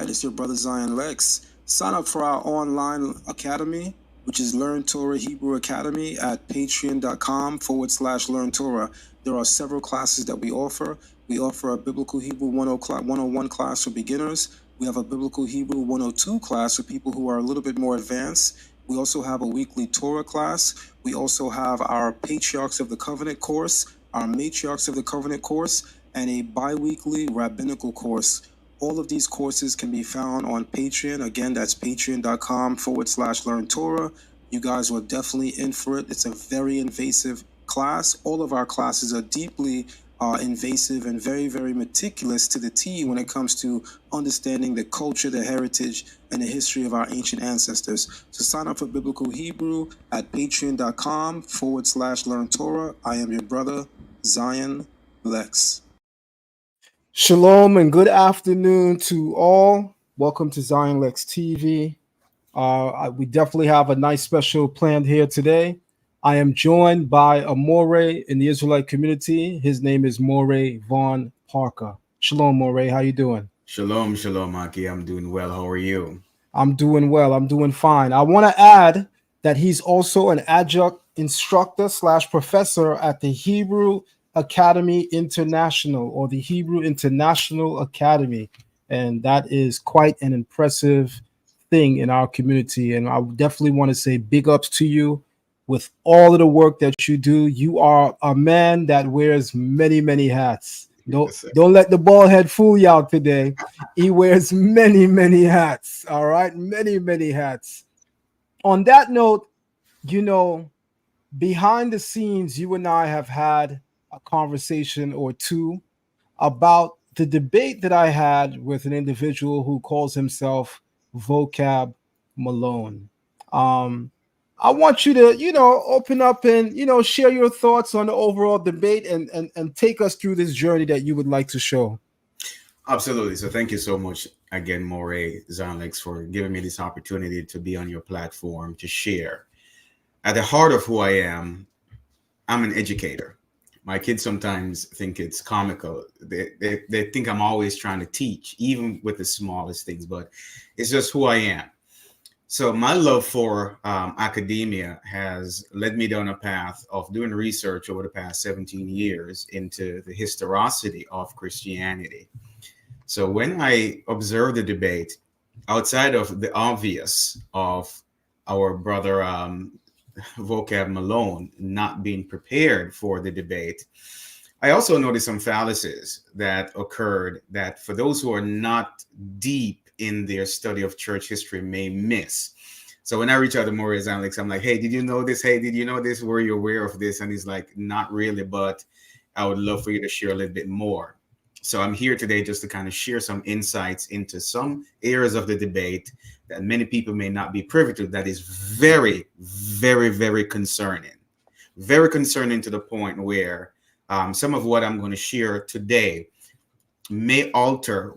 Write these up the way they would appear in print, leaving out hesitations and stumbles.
it's your brother Zion Lexx. Sign up for our online academy, which is Learn Torah Hebrew Academy at patreon.com/Learn Torah. There are several classes that we offer. We offer a Biblical Hebrew 101 class for beginners. We have a Biblical Hebrew 102 class for people who are a little bit more advanced. We also have a weekly Torah class. We also have our Patriarchs of the Covenant course, our Matriarchs of the Covenant course, and a bi-weekly rabbinical course. All of these courses can be found on Patreon. Again, that's patreon.com/Learn Torah. You guys were definitely in for it. It's a very invasive class. All of our classes are deeply invasive and very, very meticulous to the T when it comes to understanding the culture, the heritage, and the history of our ancient ancestors. So sign up for Biblical Hebrew at patreon.com/Learn Torah. I am your brother, Zion Lexx. Shalom and good afternoon to all. Welcome to Zion Lexx TV. We definitely have a nice special planned here today. I am joined by a Moreh in the Israelite community. His name is Moreh Vaughn Parker. Shalom, Moreh. How you doing? Shalom, Aki. I'm doing well. How are you? I'm doing well. I'm doing fine. I want to add that he's also an adjunct instructor / professor at the Hebrew Academy International, or the Hebrew International Academy, and that is quite an impressive thing in our community. And I definitely want to say big ups to you with all of the work that you do. You are a man that wears many hats. Don't let the bald head fool you out today. He wears many hats. All right, many hats. On that note, behind the scenes, you and I have had a conversation or two about the debate that I had with an individual who calls himself Vocab Malone. I want you to, open up and, share your thoughts on the overall debate and take us through this journey that you would like to show. Absolutely. So thank you so much again, Moreh, Zion Lexx, for giving me this opportunity to be on your platform to share. At the heart of who I am, I'm an educator. My kids sometimes think it's comical. They think I'm always trying to teach, even with the smallest things, but it's just who I am. So my love for academia has led me down a path of doing research over the past 17 years into the historicity of Christianity. So when I observe the debate, outside of the obvious of our brother Vocab Malone not being prepared for the debate, I also noticed some fallacies that occurred that for those who are not deep in their study of church history may miss. So when I reach out to Moreh Alex, I'm like, hey, did you know this? Hey, did you know this? Were you aware of this? And he's like, not really, but I would love for you to share a little bit more. So I'm here today just to kind of share some insights into some areas of the debate that many people may not be privy to. That is very concerning. Very concerning to the point where some of what I'm going to share today may alter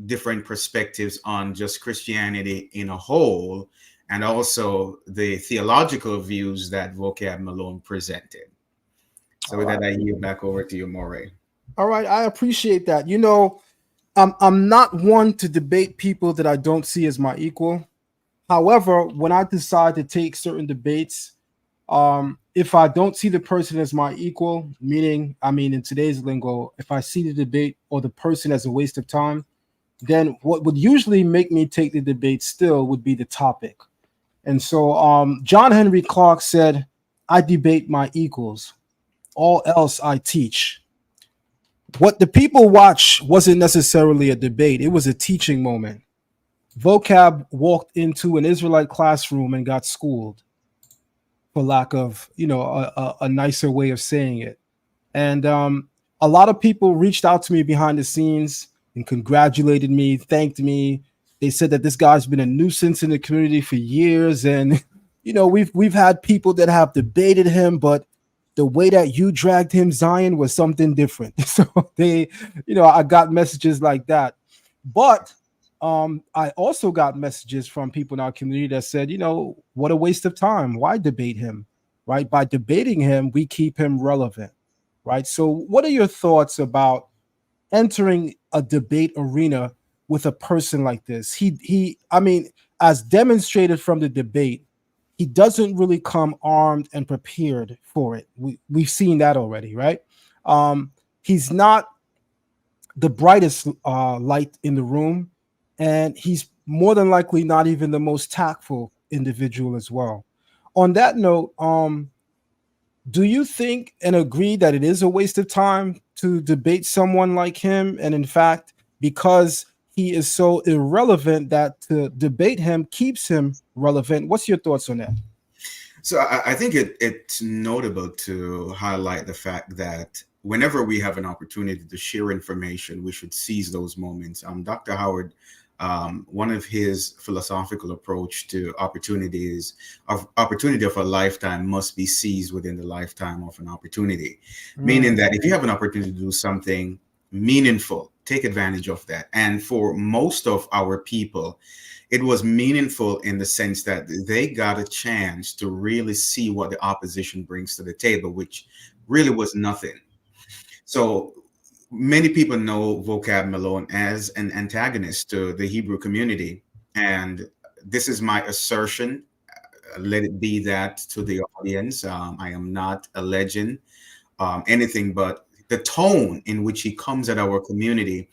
different perspectives on just Christianity in a whole, and also the theological views that Vocab Malone presented. So with that, I yield back over to you, Moreh. All right, I appreciate that. I'm not one to debate people that I don't see as my equal. However, when I decide to take certain debates, if I don't see the person as my equal, meaning, in today's lingo, if I see the debate or the person as a waste of time, then what would usually make me take the debate still would be the topic. And so John Henry Clark said, I debate my equals. All else I teach. What the people watch wasn't necessarily a debate. It was a teaching moment. Vocab walked into an Israelite classroom and got schooled, for lack of, a nicer way of saying it. And a lot of people reached out to me behind the scenes and congratulated me, thanked me. They said that this guy's been a nuisance in the community for years. And, we've had people that have debated him, but the way that you dragged him, Zion, was something different. So I got messages like that. But I also got messages from people in our community that said, what a waste of time. Why debate him? Right? By debating him, we keep him relevant. Right? So what are your thoughts about entering a debate arena with a person like this. I mean, as demonstrated from the debate, he doesn't really come armed and prepared for it. We've seen that already, right? He's not the brightest light in the room, and he's more than likely not even the most tactful individual as well. On that note, do you think and agree that it is a waste of time to debate someone like him? And in fact, because he is so irrelevant, that to debate him keeps him relevant. What's your thoughts on that? So I think it's notable to highlight the fact that whenever we have an opportunity to share information, we should seize those moments. Dr. Howard, one of his philosophical approach to opportunity of a lifetime must be seized within the lifetime of an opportunity, meaning that if you have an opportunity to do something meaningful, take advantage of that. And for most of our people, it was meaningful in the sense that they got a chance to really see what the opposition brings to the table, which really was nothing. So many people know Vocab Malone as an antagonist to the Hebrew community. And this is my assertion. Let it be that to the audience. I am not alleging anything, but the tone in which he comes at our community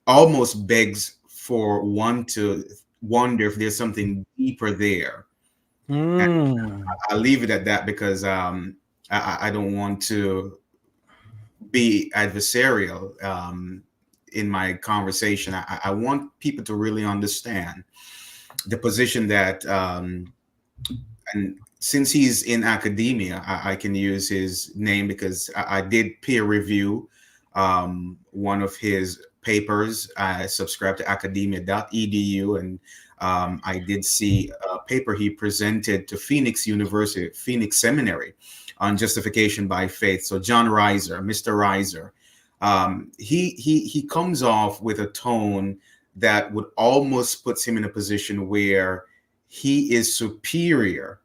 almost begs for one to wonder if there's something deeper there. And I'll leave it at that because I don't want to be adversarial in my conversation. I want people to really understand the position that, and since he's in academia, I can use his name because I did peer review one of his papers. I subscribe to academia.edu, and I did see a paper he presented to Phoenix University, Phoenix Seminary, on justification by faith. So John Reiser, Mr. Reiser, he comes off with a tone that would almost puts him in a position where he is superior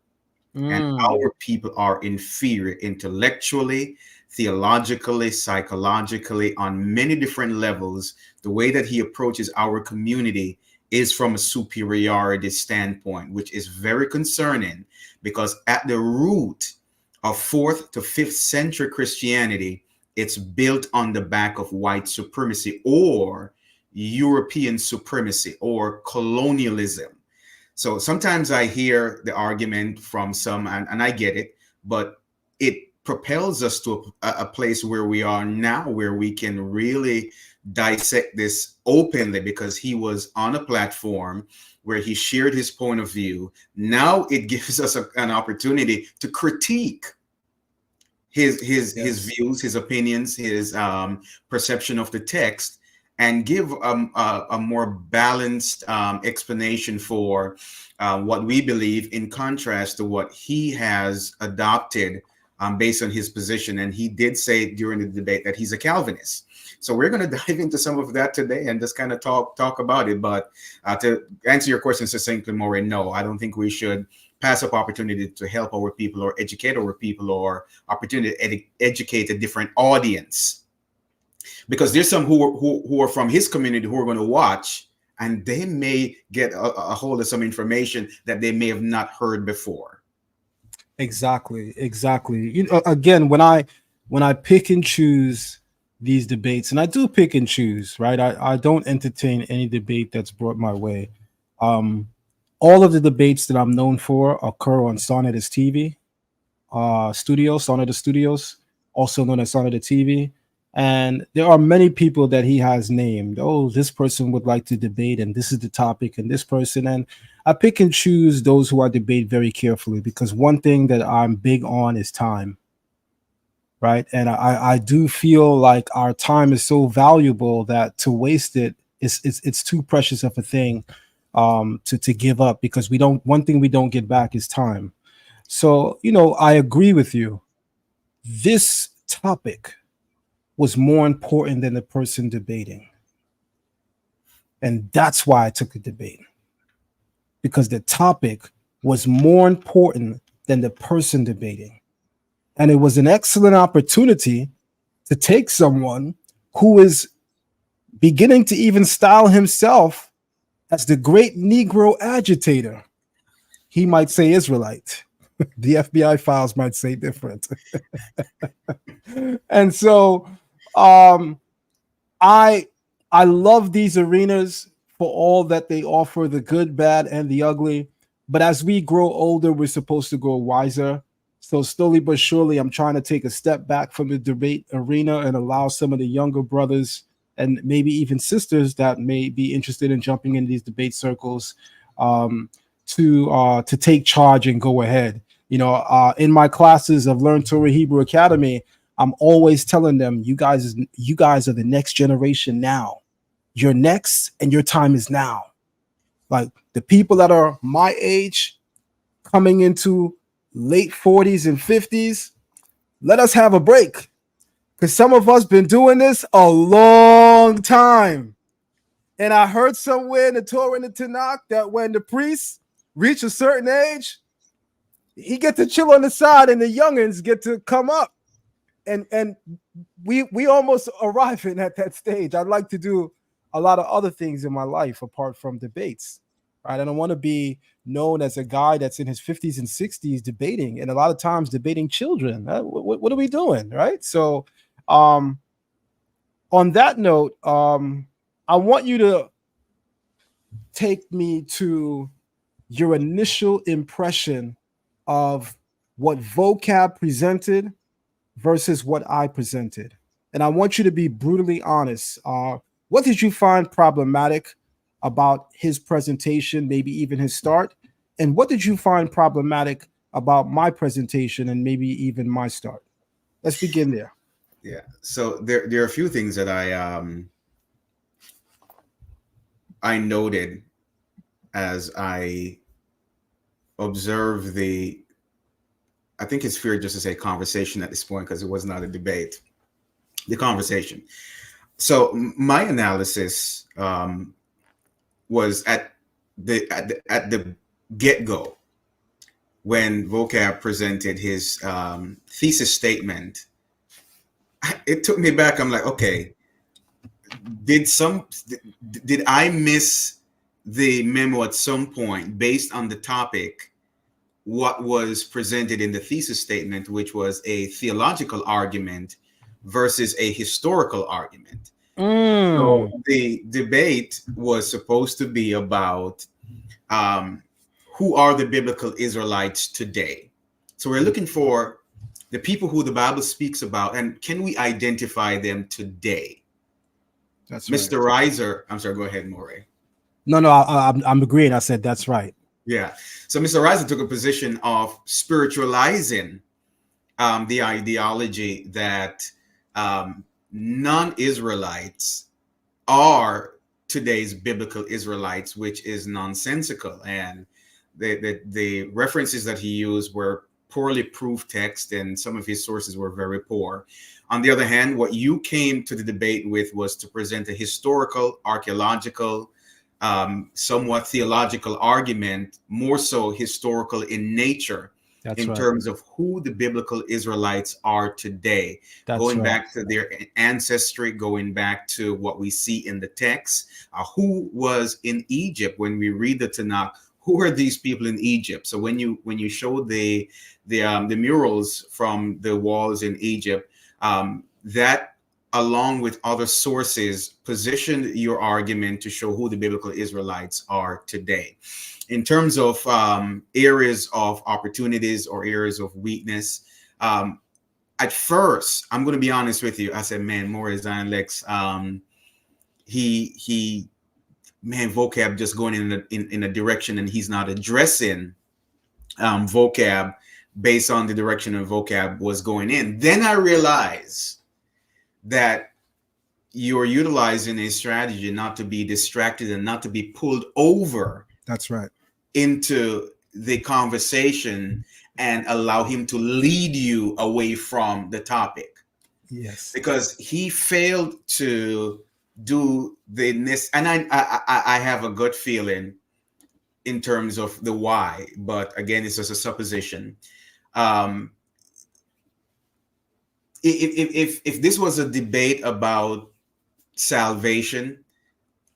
and our people are inferior intellectually, theologically, psychologically, on many different levels. The way that he approaches our community is from a superiority standpoint, which is very concerning because at the root of 4th to 5th century Christianity, it's built on the back of white supremacy or European supremacy or colonialism. So sometimes I hear the argument from some, and I get it, but it propels us to a place where we are now, where we can really dissect this openly because he was on a platform where he shared his point of view. Now it gives us an opportunity to critique his views, his opinions, his perception of the text, and give a more balanced explanation for what we believe, in contrast to what he has adopted based on his position. And he did say during the debate that he's a Calvinist. So we're going to dive into some of that today and just kind of talk about it. But to answer your question succinctly, Moreh, no, I don't think we should pass up opportunity to help our people or educate our people or opportunity to educate a different audience. Because there's some who are from his community who are going to watch, and they may get a hold of some information that they may have not heard before. Exactly. You know, again, when I pick and choose these debates, and I do pick and choose, right? I don't entertain any debate that's brought my way. All of the debates that I'm known for occur on Sonata TV Studios, also known as Sonata TV. And there are many people that he has named. Oh, this person would like to debate, and this is the topic, and this person. And I pick and choose those who I debate very carefully because one thing that I'm big on is time. Right. And I do feel like our time is so valuable that to waste it it's too precious of a thing to give up, because one thing we don't get back is time. So, you know, I agree with you. This topic was more important than the person debating. And that's why I took the debate, because the topic was more important than the person debating. And it was an excellent opportunity to take someone who is beginning to even style himself as the great Negro agitator. He might say Israelite. The FBI files might say different. And so um, I I love these arenas for all that they offer, the good, bad, and the ugly. But as we grow older, we're supposed to grow wiser. So slowly but surely, I'm trying to take a step back from the debate arena and allow some of the younger brothers and maybe even sisters that may be interested in jumping in these debate circles um, to take charge and go ahead. In my classes of Learn Torah Hebrew Academy, I'm always telling them, you guys are the next generation now. You're next, and your time is now. Like the people that are my age, coming into late 40s and 50s, let us have a break. Because some of us been doing this a long time. And I heard somewhere in the Torah and the Tanakh that when the priests reach a certain age, he get to chill on the side and the youngins get to come up. And we almost arriving at that stage. I'd like to do a lot of other things in my life apart from debates. Right? I don't want to be known as a guy that's in his 50s and 60s debating, and a lot of times debating children. What are we doing? Right? So um on that note, I want you to take me to your initial impression of what Vocab presented versus what I presented. And I want you to be brutally honest. What did you find problematic about his presentation, maybe even his start? And what did you find problematic about my presentation and maybe even my start? Let's begin there. Yeah. So there are a few things that I noted as I observed the, I think it's fair just to say conversation at this point because it was not a debate, the conversation. So my analysis was at the get-go when Vocab presented his thesis statement. It took me back. I'm like, okay, did I miss the memo at some point based on the topic, what was presented in the thesis statement, which was a theological argument versus a historical argument? So the debate was supposed to be about who are the biblical Israelites today. So we're looking for the people who the Bible speaks about, and can we identify them today? That's Mr. right. Reiser, I'm sorry, go ahead, Moreh. No, I'm agreeing. I said that's right. Yeah. So Mr. Reiser took a position of spiritualizing the ideology that non-Israelites are today's biblical Israelites, which is nonsensical. And the references that he used were poorly proved text, and some of his sources were very poor. On the other hand, what you came to the debate with was to present a historical, archaeological, somewhat theological argument, more so historical in nature. That's in right. terms of who the biblical Israelites are today, that's going right. back to their ancestry, going back to what we see in the text, who was in Egypt. When we read the Tanakh, who are these people in Egypt? So when you show the murals from the walls in Egypt, that along with other sources positioned your argument to show who the biblical Israelites are today. In terms of areas of opportunities or areas of weakness, at first, I'm going to be honest with you. I said, man, Moreh and Lexx, man, Vocab just going in a direction, and he's not addressing Vocab based on the direction of Vocab was going in. Then I realized that you're utilizing a strategy not to be distracted and not to be pulled over. That's right. Into the conversation and allow him to lead you away from the topic. Yes. Because he failed to do the and I have a good feeling in terms of the why, but again, it's just a supposition. If this was a debate about salvation,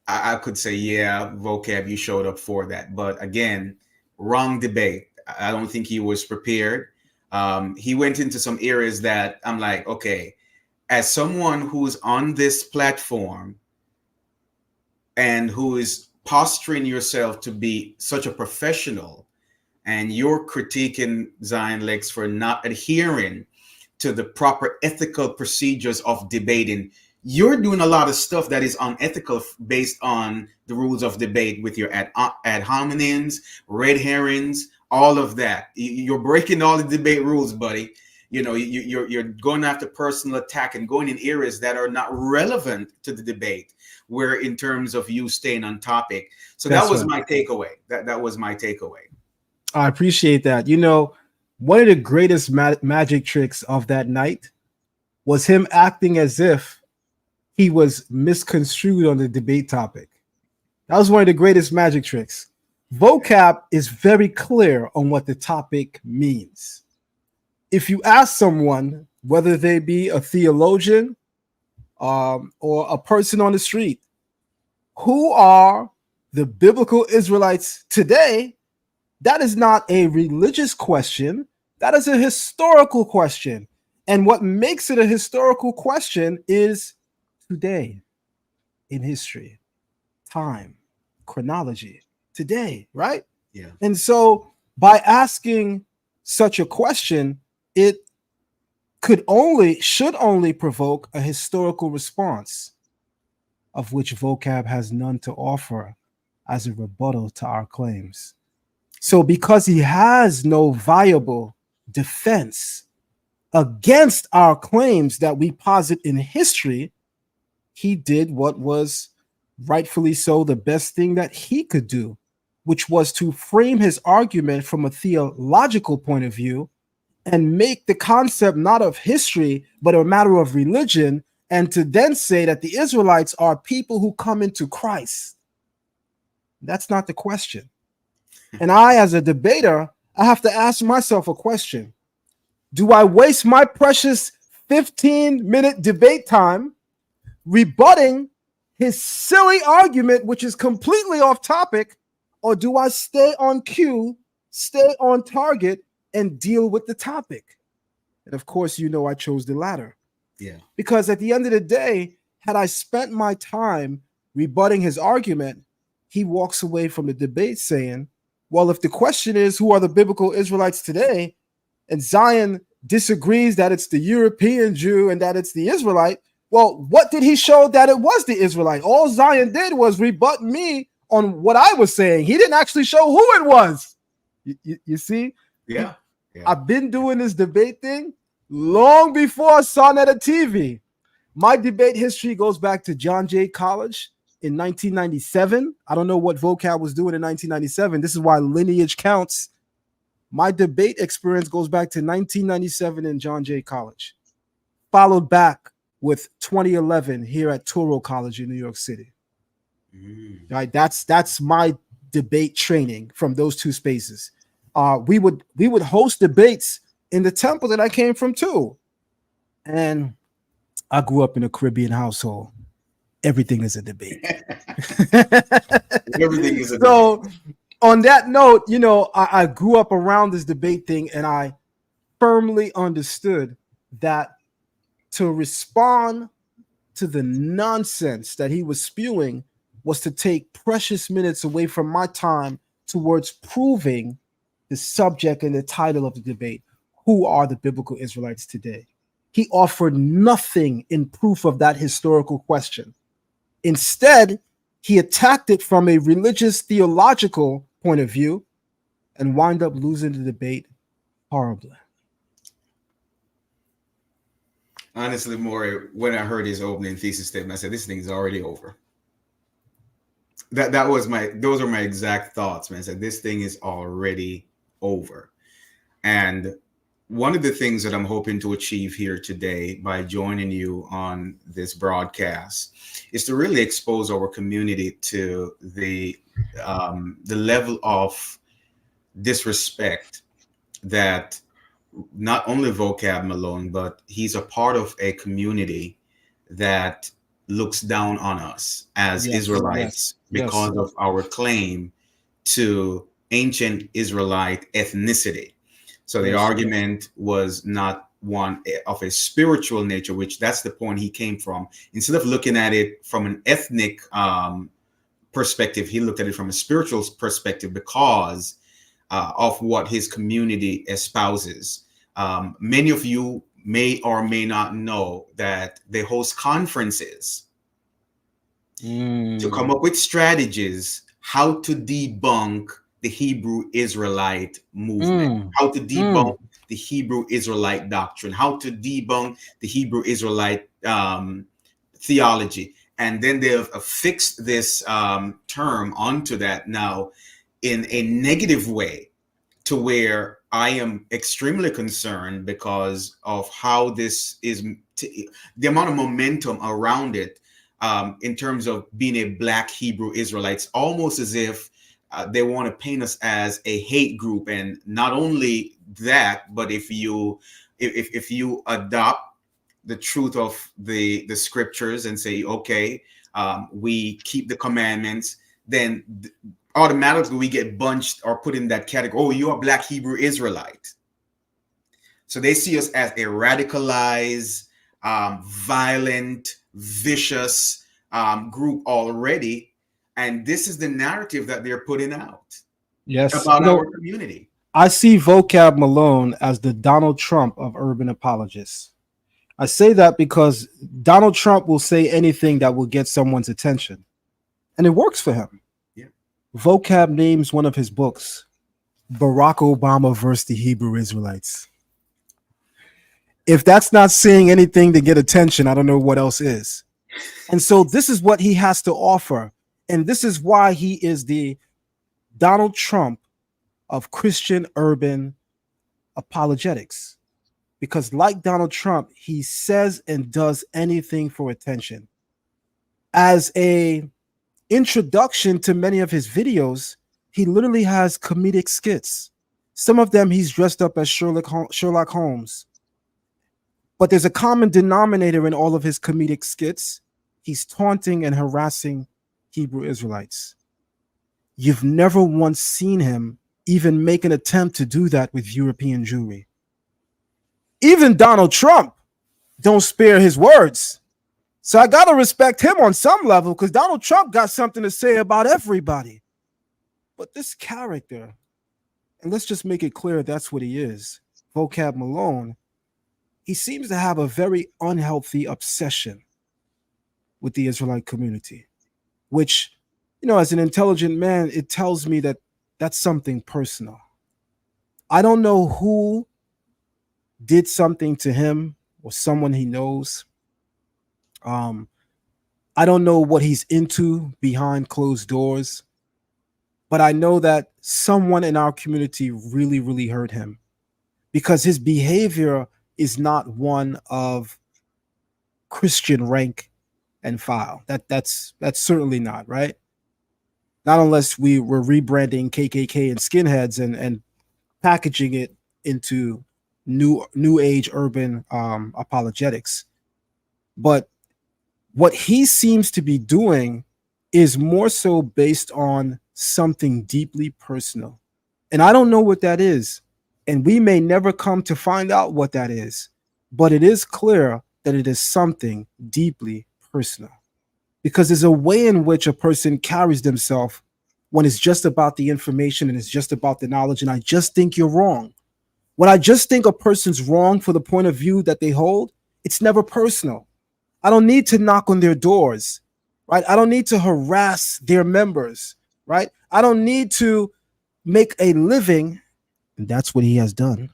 I could say, yeah, Vocab, you showed up for that. But again, wrong debate. I don't think he was prepared. He went into some areas that I'm like, okay, as someone who's on this platform and who is posturing yourself to be such a professional, and you're critiquing Zion Lexx for not adhering to the proper ethical procedures of debating. You're doing a lot of stuff that is unethical based on the rules of debate with your ad hominems, red herrings, all of that. You're breaking all the debate rules, buddy. You're going after personal attack and going in areas that are not relevant to the debate, where in terms of you staying on topic. So that was my takeaway. That was my takeaway. I appreciate that. One of the greatest magic tricks of that night was him acting as if he was misconstrued on the debate topic. That was one of the greatest magic tricks. Vocab is very clear on what the topic means. If you ask someone, whether they be a theologian or a person on the street, who are the biblical Israelites today, that is not a religious question. That is a historical question. And what makes it a historical question is today in history, time, chronology, today, right? Yeah. And so by asking such a question, it should only provoke a historical response, of which Vocab has none to offer as a rebuttal to our claims. So because he has no viable defense against our claims that we posit in history, he did what was rightfully so the best thing that he could do, which was to frame his argument from a theological point of view and make the concept not of history, but a matter of religion, and to then say that the Israelites are people who come into Christ. That's not the question. And I, as a debater, I have to ask myself a question. Do I waste my precious 15-minute debate time rebutting his silly argument, which is completely off topic, or do I stay on cue, stay on target, and deal with the topic? And of course, I chose the latter. Yeah. Because at the end of the day, had I spent my time rebutting his argument, he walks away from the debate saying, well, if the question is who are the biblical Israelites today, and Zion disagrees that it's the European Jew and that it's the Israelite, well, what did he show that it was the Israelite? All Zion did was rebut me on what I was saying. He didn't actually show who it was. You see? Yeah. I've been doing this debate thing long before I saw it on TV. My debate history goes back to John Jay College in 1997. I don't know what Vocab was doing in 1997. This is why lineage counts. My debate experience goes back to 1997 in John Jay College, followed back with 2011 here at Touro College in New York City. Right, that's my debate training from those two spaces. We would host debates in the temple that I came from too, and I grew up in a Caribbean household. Everything is a debate. Everything is a debate. So, on that note, I grew up around this debate thing, and I firmly understood that to respond to the nonsense that he was spewing was to take precious minutes away from my time towards proving the subject and the title of the debate. Who are the biblical Israelites today? He offered nothing in proof of that historical question. Instead, he attacked it from a religious, theological point of view and wound up losing the debate horribly. Honestly, Moreh, when I heard his opening thesis statement, I said, this thing is already over. Those are my exact thoughts, man. I said, this thing is already over. And one of the things that I'm hoping to achieve here today by joining you on this broadcast is to really expose our community to the level of disrespect that not only Vocab Malone, but he's a part of a community that looks down on us as Yes, yes, Israelites yes. because of our claim to ancient Israelite ethnicity. So the Yes. argument was not one of a spiritual nature, which that's the point he came from. Instead of looking at it from an ethnic perspective, he looked at it from a spiritual perspective because of what his community espouses. Many of you may or may not know that they host conferences to come Mm, up with strategies how to debunk the Hebrew Israelite movement, mm, how to mm. debunk the Hebrew Israelite doctrine, how to debunk the Hebrew Israelite theology. And then they've affixed this term onto that now in a negative way, to where I am extremely concerned because of how this is, the amount of momentum around it, in terms of being a Black Hebrew Israelites, almost as if they want to paint us as a hate group. And not only that, but if you adopt the truth of the scriptures and say, okay, we keep the commandments, then automatically we get bunched or put in that category. Oh, you're a Black Hebrew Israelite. So they see us as a radicalized, violent, vicious group already. And this is the narrative that they're putting out Yes. about our community. I see Vocab Malone as the Donald Trump of urban apologists. I say that because Donald Trump will say anything that will get someone's attention, and it works for him. Yeah. Vocab names one of his books, Barack Obama versus the Hebrew Israelites. If that's not saying anything to get attention, I don't know what else is. And so this is what he has to offer. And this is why he is the Donald Trump of Christian urban apologetics. Because, like Donald Trump, he says and does anything for attention. As a introduction to many of his videos, he literally has comedic skits. Some of them he's dressed up as Sherlock Holmes. But there's a common denominator in all of his comedic skits. He's taunting and harassing Hebrew Israelites. You've never once seen him even make an attempt to do that with European Jewry. Even Donald Trump don't spare his words. So I got to respect him on some level, because Donald Trump got something to say about everybody. But this character, and let's just make it clear that's what he is, Vocab Malone, he seems to have a very unhealthy obsession with the Israelite community, which, as an intelligent man, it tells me that that's something personal. I don't know who did something to him or someone he knows. I don't know what he's into behind closed doors, but I know that someone in our community really, really hurt him, because his behavior is not one of Christian rank and file. That's certainly not, right? Not unless we were rebranding KKK and skinheads and packaging it into new age urban apologetics. But what he seems to be doing is more so based on something deeply personal. And I don't know what that is. And we may never come to find out what that is. But it is clear that it is something deeply personal. Because there's a way in which a person carries themselves when it's just about the information and it's just about the knowledge. And I just think you're wrong. When I just think a person's wrong for the point of view that they hold, it's never personal. I don't need to knock on their doors, right? I don't need to harass their members, right? I don't need to make a living, and that's what he has done.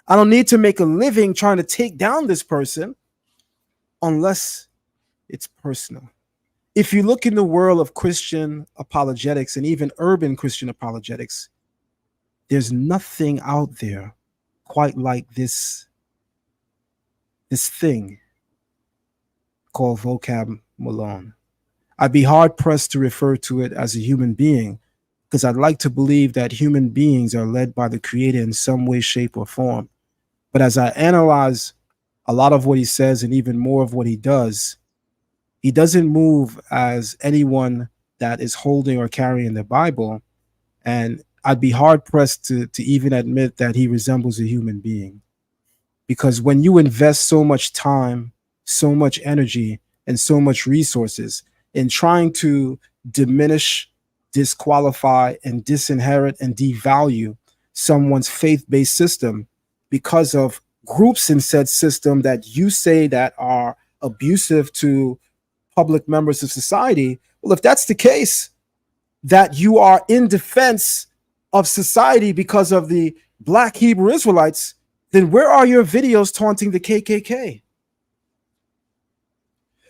I don't need to make a living trying to take down this person unless it's personal. If you look in the world of Christian apologetics and even urban Christian apologetics, there's nothing out there quite like this thing called Vocab Malone. I'd be hard pressed to refer to it as a human being, because I'd like to believe that human beings are led by the Creator in some way, shape, or form. But as I analyze a lot of what he says and even more of what he does, He doesn't move as anyone that is holding or carrying the Bible. And I'd be hard pressed to even admit that he resembles a human being. Because when you invest so much time, so much energy, and so much resources in trying to diminish, disqualify, and disinherit and devalue someone's faith-based system because of groups in said system that you say that are abusive to public members of society, well, if that's the case, that you are in defense of society because of the black Hebrew Israelites, then where are your videos taunting the KKK?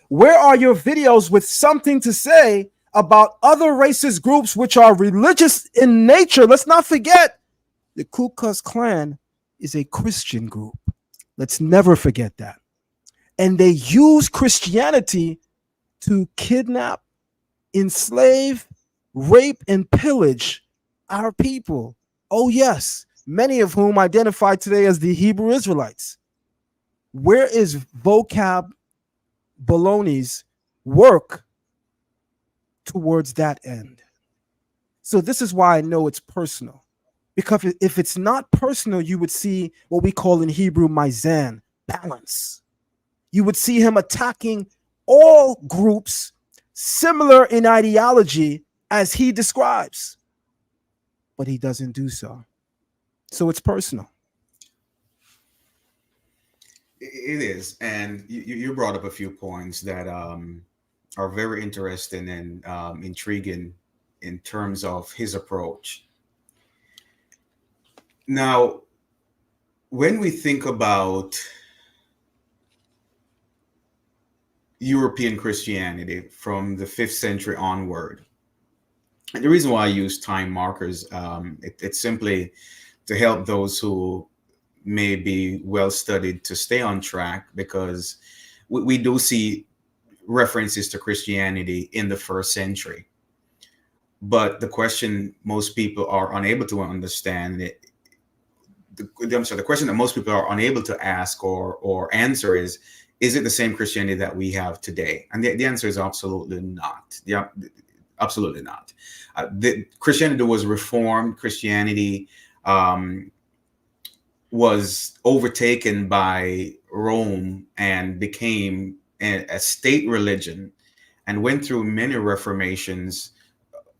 Where are your videos with something to say about other racist groups which are religious in nature? Let's not forget the Ku Klux Klan is a Christian group. Let's never forget that. And they use Christianity to kidnap, enslave, rape, and pillage our people. Oh, yes, many of whom identify today as the Hebrew Israelites. Where is Vocab Malone's work towards that end? So this is why I know it's personal. Because if it's not personal, you would see what we call in Hebrew mizan, balance. You would see him attacking all groups similar in ideology as he describes. But he doesn't do so. So it's personal. It is. And you brought up a few points that are very interesting and intriguing in terms of his approach. Now, when we think about European Christianity from the 5th century onward, and the reason why I use time markers, it's simply to help those who may be well studied to stay on track, because we do see references to Christianity in the 1st century. But the question most people are unable to understand, the question that most people are unable to ask or answer is it the same Christianity that we have today? And the answer is absolutely not. Yeah, absolutely not. The Christianity was reformed. Christianity was overtaken by Rome and became a state religion and went through many reformations.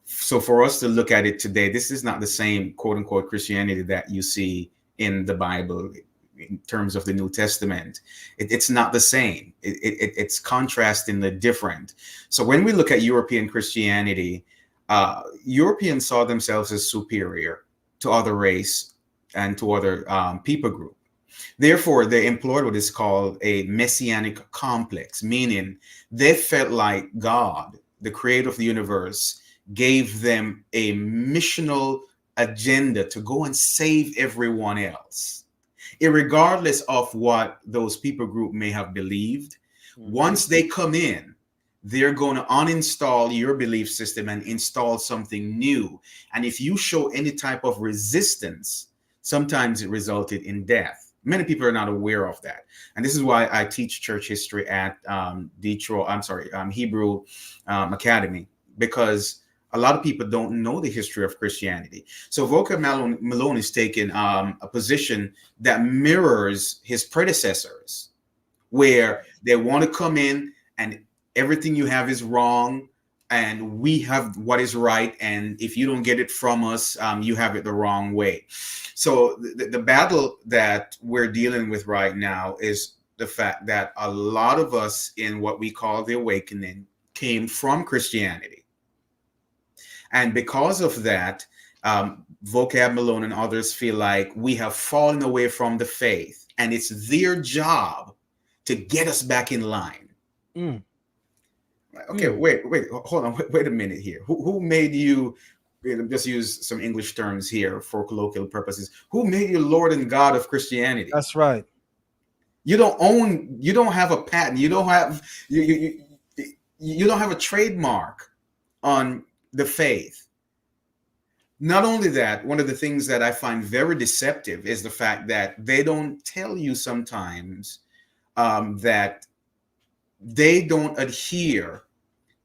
So for us to look at it today, this is not the same quote unquote Christianity that you see in the Bible in terms of the New Testament. It's not the same. It's contrastingly different. So when we look at European Christianity, Europeans saw themselves as superior to other race and to other people group. Therefore, they employed what is called a messianic complex, meaning they felt like God, the creator of the universe, gave them a missional agenda to go and save everyone else, irregardless of what those people group may have believed. Once they come in, they're going to uninstall your belief system and install something new. And if you show any type of resistance, sometimes it resulted in death. Many people are not aware of that. And this is why I teach church history at Hebrew Academy, because a lot of people don't know the history of Christianity. So Vocab Malone is taking a position that mirrors his predecessors, where they want to come in and everything you have is wrong and we have what is right. And if you don't get it from us, you have it the wrong way. So the battle that we're dealing with right now is the fact that a lot of us in what we call the awakening came from Christianity. And because of that, Vocab Malone and others feel like we have fallen away from the faith, and it's their job to get us back in line. Okay, wait, hold on, wait a minute here. Who made you? Just use some English terms here for colloquial purposes. Who made you Lord and God of Christianity? That's right. You don't have a patent. You don't have you don't have a trademark on the faith. Not only that, one of the things that I find very deceptive is the fact that they don't tell you sometimes that they don't adhere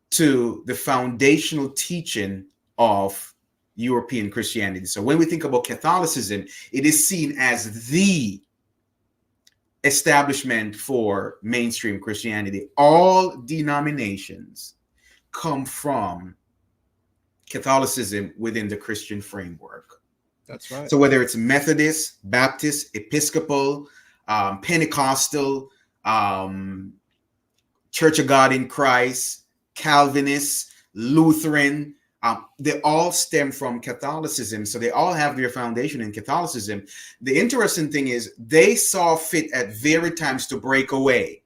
to the foundational teaching of European Christianity. So when we think about Catholicism, it is seen as the establishment for mainstream Christianity. All denominations come from Catholicism within the Christian framework. That's right. So whether it's Methodist, Baptist, Episcopal, Pentecostal, Church of God in Christ, Calvinist, Lutheran, they all stem from Catholicism. So they all have their foundation in Catholicism. The interesting thing is they saw fit at various times to break away.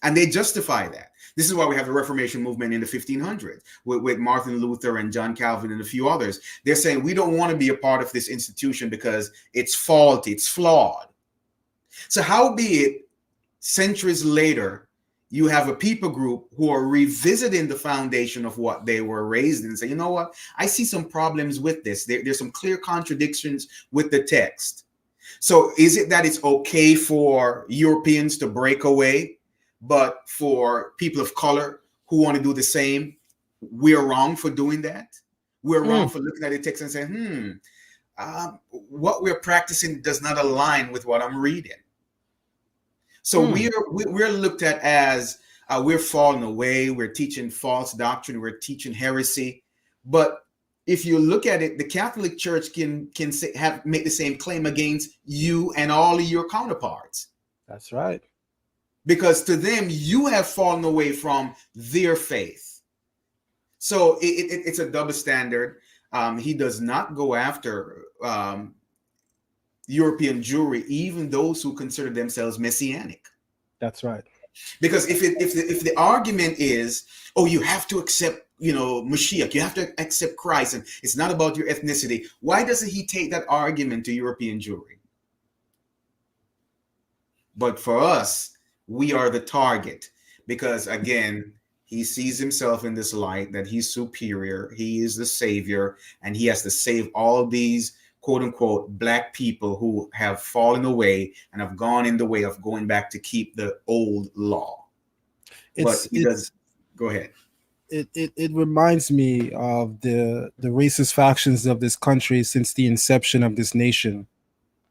And they justify that. This is why we have the Reformation movement in the 1500s with Martin Luther and John Calvin and a few others. They're saying we don't want to be a part of this institution because it's faulty, it's flawed. So howbeit, centuries later, you have a people group who are revisiting the foundation of what they were raised in and say, you know what, I see some problems with this. There's some clear contradictions with the text. So is it that it's okay for Europeans to break away, but for people of color who want to do the same, we're wrong for doing that? We're wrong for looking at the text and saying, what we're practicing does not align with what I'm reading. So we're looked at as we're falling away. We're teaching false doctrine. We're teaching heresy. But if you look at it, the Catholic Church can make the same claim against you and all of your counterparts. That's right. Because to them, you have fallen away from their faith. So it's a double standard. He does not go after European Jewry, even those who consider themselves messianic. That's right. Because if the argument is, oh, you have to accept, Mashiach, you have to accept Christ, and it's not about your ethnicity, why doesn't he take that argument to European Jewry? But for us, we are the target because, again, he sees himself in this light that he's superior, he is the savior, and he has to save all these quote unquote black people who have fallen away and have gone in the way of going back to keep the old law. But he does. Go ahead. It reminds me of the racist factions of this country since the inception of this nation,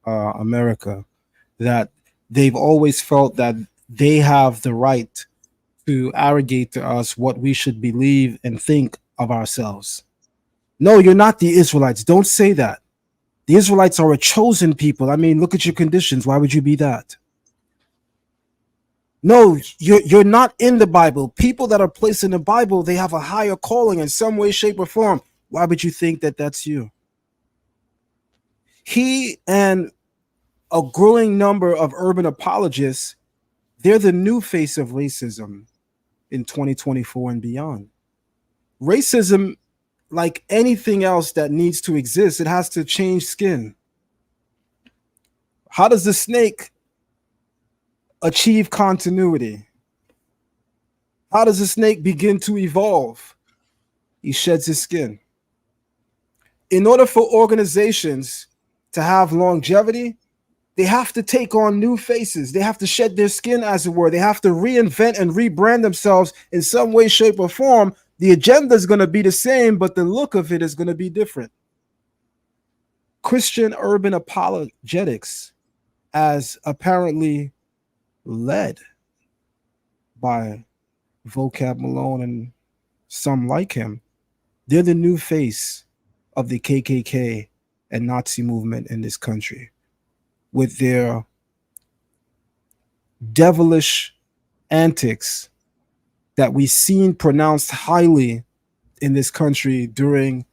America, that they've always felt that they have the right to arrogate to us what we should believe and think of ourselves. No, you're not the Israelites. Don't say that. The Israelites are a chosen people. I mean, look at your conditions. Why would you be that? No, you're not in the Bible. People that are placed in the Bible, they have a higher calling in some way, shape, or form. Why would you think that that's you? He and a growing number of urban apologists, they're the new face of racism in 2024 and beyond. Racism, like anything else that needs to exist, it has to change skin. How does the snake achieve continuity? How does the snake begin to evolve? He sheds his skin. In order for organizations to have longevity, they have to take on new faces. They have to shed their skin, as it were. They have to reinvent and rebrand themselves in some way, shape, or form. The agenda is going to be the same, but the look of it is going to be different. Christian urban apologetics, as apparently led by Vocab Malone and some like him, they're the new face of the KKK and Nazi movement in this country, with their devilish antics that we've seen pronounced highly in this country during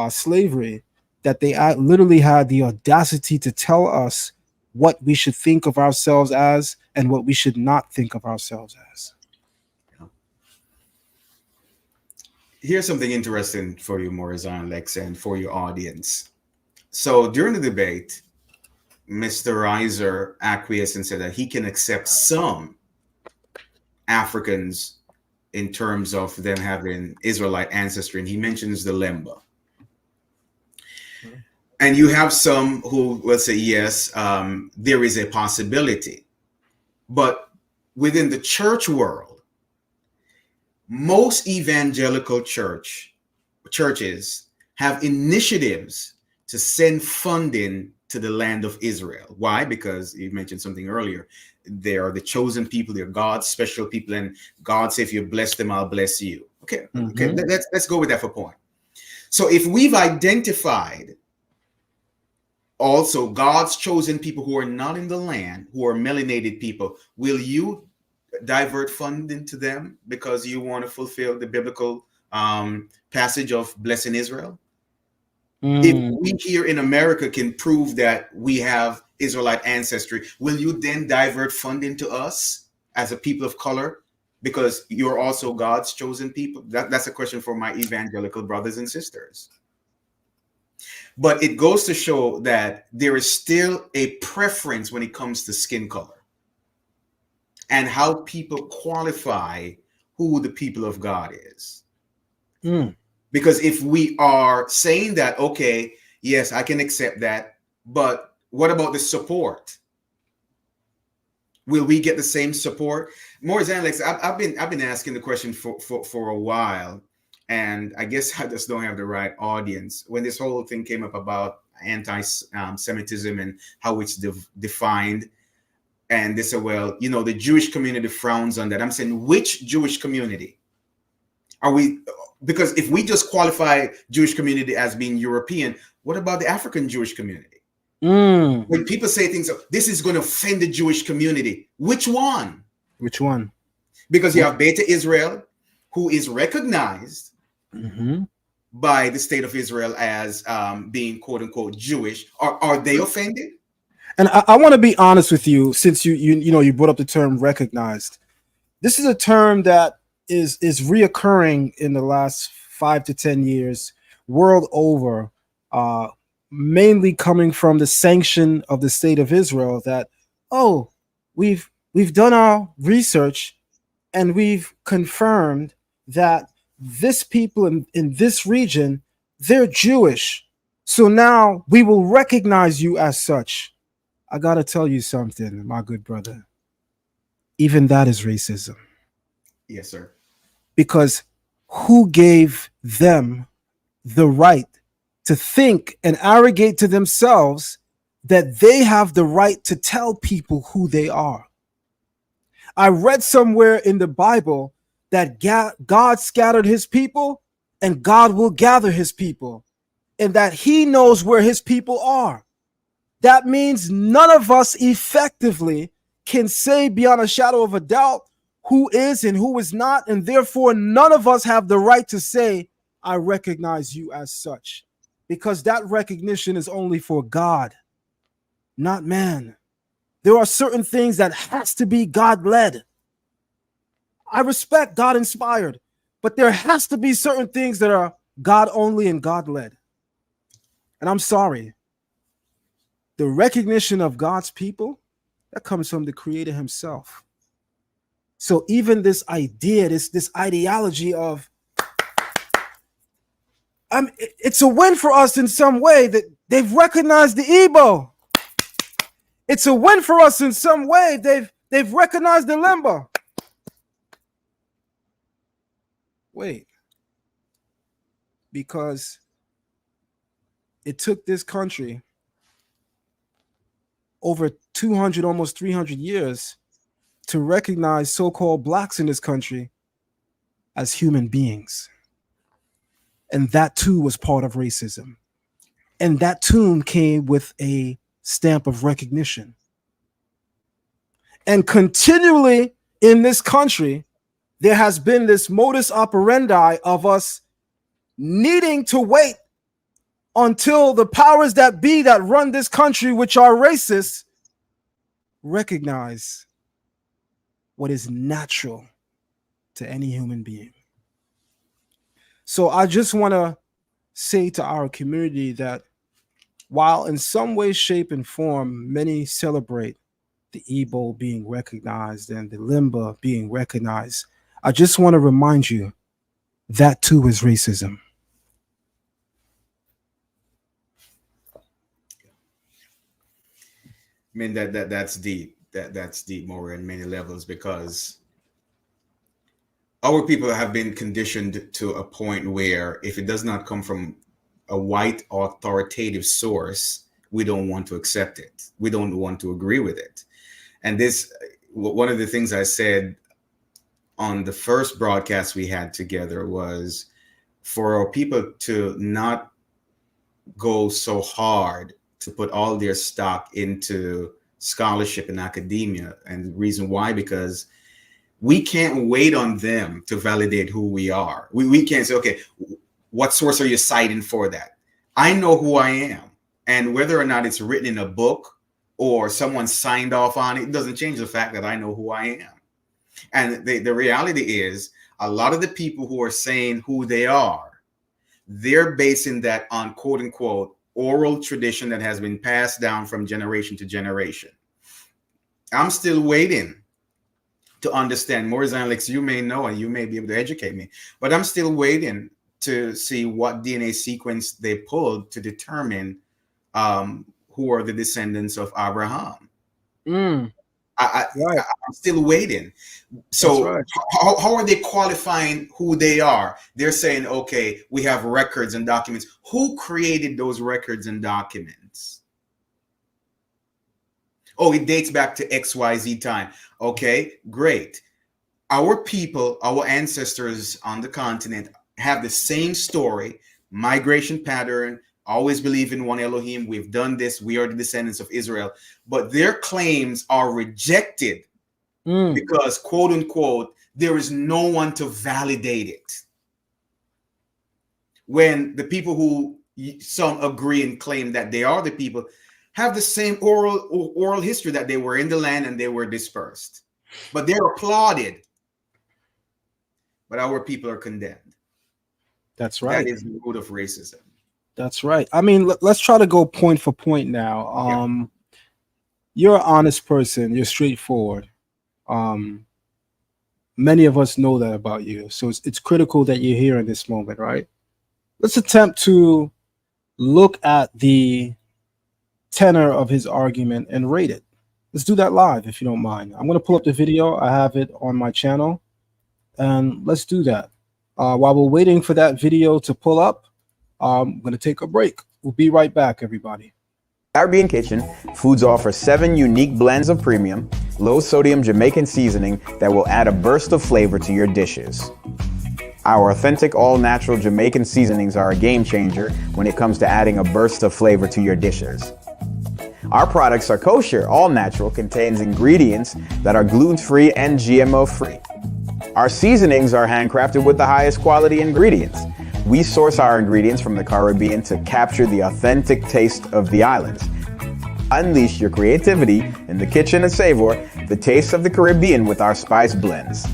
slavery, that they literally had the audacity to tell us what we should think of ourselves as and what we should not think of ourselves as. Here's something interesting for you, Moreh and Lexx, and for your audience. So during the debate, Mr. Reiser acquiesced and said that he can accept some Africans in terms of them having Israelite ancestry, and he mentions the Lemba. And you have some who will say, yes, there is a possibility. But within the church world, most evangelical churches have initiatives to send funding to the land of Israel. Why? Because you mentioned something earlier. They are the chosen people, they're God's special people, and God said, if you bless them, I'll bless you. Okay, okay, let's go with that for point. So if we've identified also God's chosen people who are not in the land, who are melanated people, will you divert funding to them because you want to fulfill the biblical passage of blessing Israel? If we here in America can prove that we have Israelite ancestry, will you then divert funding to us as a people of color because you're also God's chosen people? That's a question for my evangelical brothers and sisters. But it goes to show that there is still a preference when it comes to skin color and how people qualify who the people of God is. Because if we are saying that, okay, yes, I can accept that, but what about the support? Will we get the same support? More than Lexx, I've been asking the question for a while, and I guess I just don't have the right audience. When this whole thing came up about anti-Semitism and how it's defined, and they said, well, you know, the Jewish community frowns on that. I'm saying, which Jewish community are we? Because if we just qualify Jewish community as being European, what about the African Jewish community? When people say things, this is going to offend the Jewish community. Which one? Which one? Because you have Beta Israel, who is recognized by the state of Israel as being quote unquote Jewish. Are they offended? And I want to be honest with you, since you brought up the term recognized. This is a term that is reoccurring in the last 5 to 10 years world over, mainly coming from the sanction of the state of Israel that, oh, we've done our research and we've confirmed that this people in this region, they're Jewish. So now we will recognize you as such. I got to tell you something, my good brother. Even that is racism. Yes, sir. Because who gave them the right to think and arrogate to themselves that they have the right to tell people who they are? I read somewhere in the Bible that God scattered his people and God will gather his people, and that he knows where his people are. That means none of us effectively can say beyond a shadow of a doubt who is and who is not, and therefore none of us have the right to say, I recognize you as such, because that recognition is only for God, not man. There are certain things that has to be God-led. I respect God inspired, but there has to be certain things that are God only and God led. And I'm sorry, the recognition of God's people, that comes from the Creator himself. So even this idea, this ideology of, it's a win for us in some way that they've recognized the Igbo. It's a win for us in some way they've recognized the Limba. Wait, because it took this country over 200, almost 300 years to recognize so-called blacks in this country as human beings. And that too was part of racism. And that too came with a stamp of recognition. And continually in this country, there has been this modus operandi of us needing to wait until the powers that be that run this country, which are racist, recognize what is natural to any human being. So I just want to say to our community that while in some way, shape, and form, many celebrate the Igbo being recognized and the Limba being recognized, I just want to remind you that too is racism. I mean, that's deep. that's deep, more in many levels, because our people have been conditioned to a point where if it does not come from a white authoritative source, we don't want to accept it. We don't want to agree with it. And this, one of the things I said on the first broadcast we had together was for our people to not go so hard to put all their stock into scholarship and academia. And the reason why, because we can't wait on them to validate who we are. We can't say, okay, what source are you citing for that? I know who I am. And whether or not it's written in a book or someone signed off on it, it doesn't change the fact that I know who I am. And the reality is, a lot of the people who are saying who they are, they're basing that on quote unquote oral tradition that has been passed down from generation to generation. I'm still waiting to understand more. Lexx, you may know and you may be able to educate me, but I'm still waiting to see what DNA sequence they pulled to determine who are the descendants of Abraham. Right. I'm still waiting. So right. how are they qualifying who they are? They're saying, okay, we have records and documents. Who created those records and documents? Oh, it dates back to XYZ time. Okay, great. Our people, our ancestors on the continent have the same story, migration pattern, always believe in one Elohim. We've done this. We are the descendants of Israel. But their claims are rejected because, quote unquote, there is no one to validate it. When the people who some agree and claim that they are the people have the same oral history, that they were in the land and they were dispersed. But they're applauded. But our people are condemned. That's right. That is the root of racism. That's right. I mean, let's try to go point for point now. You're an honest person. You're straightforward. Many of us know that about you. So it's critical that you're here in this moment, right? Let's attempt to look at the tenor of his argument and rate it. Let's do that live, if you don't mind. I'm going to pull up the video. I have it on my channel. And let's do that. While we're waiting for that video to pull up, I'm going to take a break. We'll be right back, everybody. Caribbean Kitchen, Foods offer 7 unique blends of premium, low-sodium Jamaican seasoning that will add a burst of flavor to your dishes. Our authentic, all-natural Jamaican seasonings are a game changer when it comes to adding a burst of flavor to your dishes. Our products are kosher, all-natural, contains ingredients that are gluten-free and GMO-free. Our seasonings are handcrafted with the highest quality ingredients. We source our ingredients from the Caribbean to capture the authentic taste of the islands. Unleash your creativity in the kitchen and savor the taste of the Caribbean with our spice blends.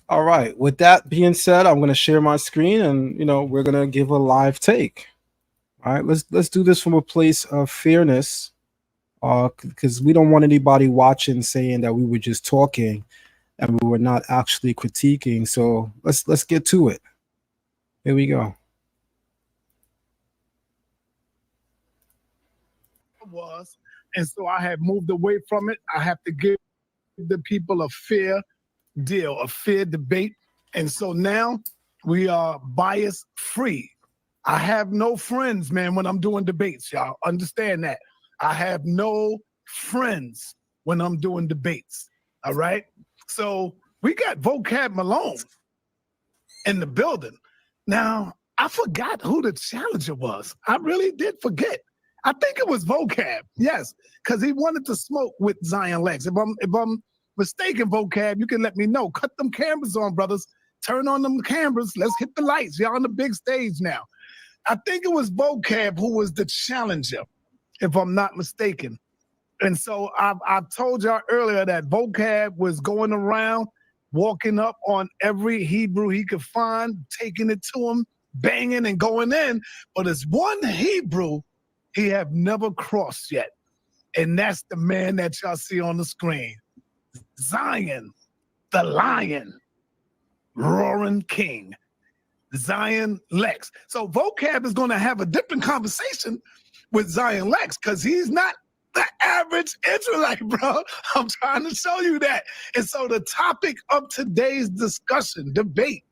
All right. With that being said, I'm going to share my screen and, we're going to give a live take. All right. Let's do this from a place of fairness, because we don't want anybody watching saying that we were just talking and we were not actually critiquing. So let's get to it. Here we go. And so I have moved away from it. I have to give the people a fair deal, a fair debate. And so now we are bias free. I have no friends, man, when I'm doing debates, y'all. Understand that. I have no friends when I'm doing debates. All right. So we got Vocab Malone in the building. Now, I forgot who the challenger was. I really did forget. I think it was Vocab. Yes, because he wanted to smoke with Zion Lexx. If I'm mistaken, Vocab, you can let me know. Cut them cameras on, brothers. Turn on them cameras. Let's hit the lights. Y'all on the big stage now. I think it was Vocab who was the challenger, if I'm not mistaken. And so I've told y'all earlier that Vocab was going around, walking up on every Hebrew he could find, taking it to him, banging and going in. But there's one Hebrew he have never crossed yet. And that's the man that y'all see on the screen. Zion, the lion, roaring king, Zion Lexx. So Vocab is going to have a different conversation with Zion Lexx because he's not the average Israelite, bro. I'm trying to show you that. And so the topic of today's discussion, debate.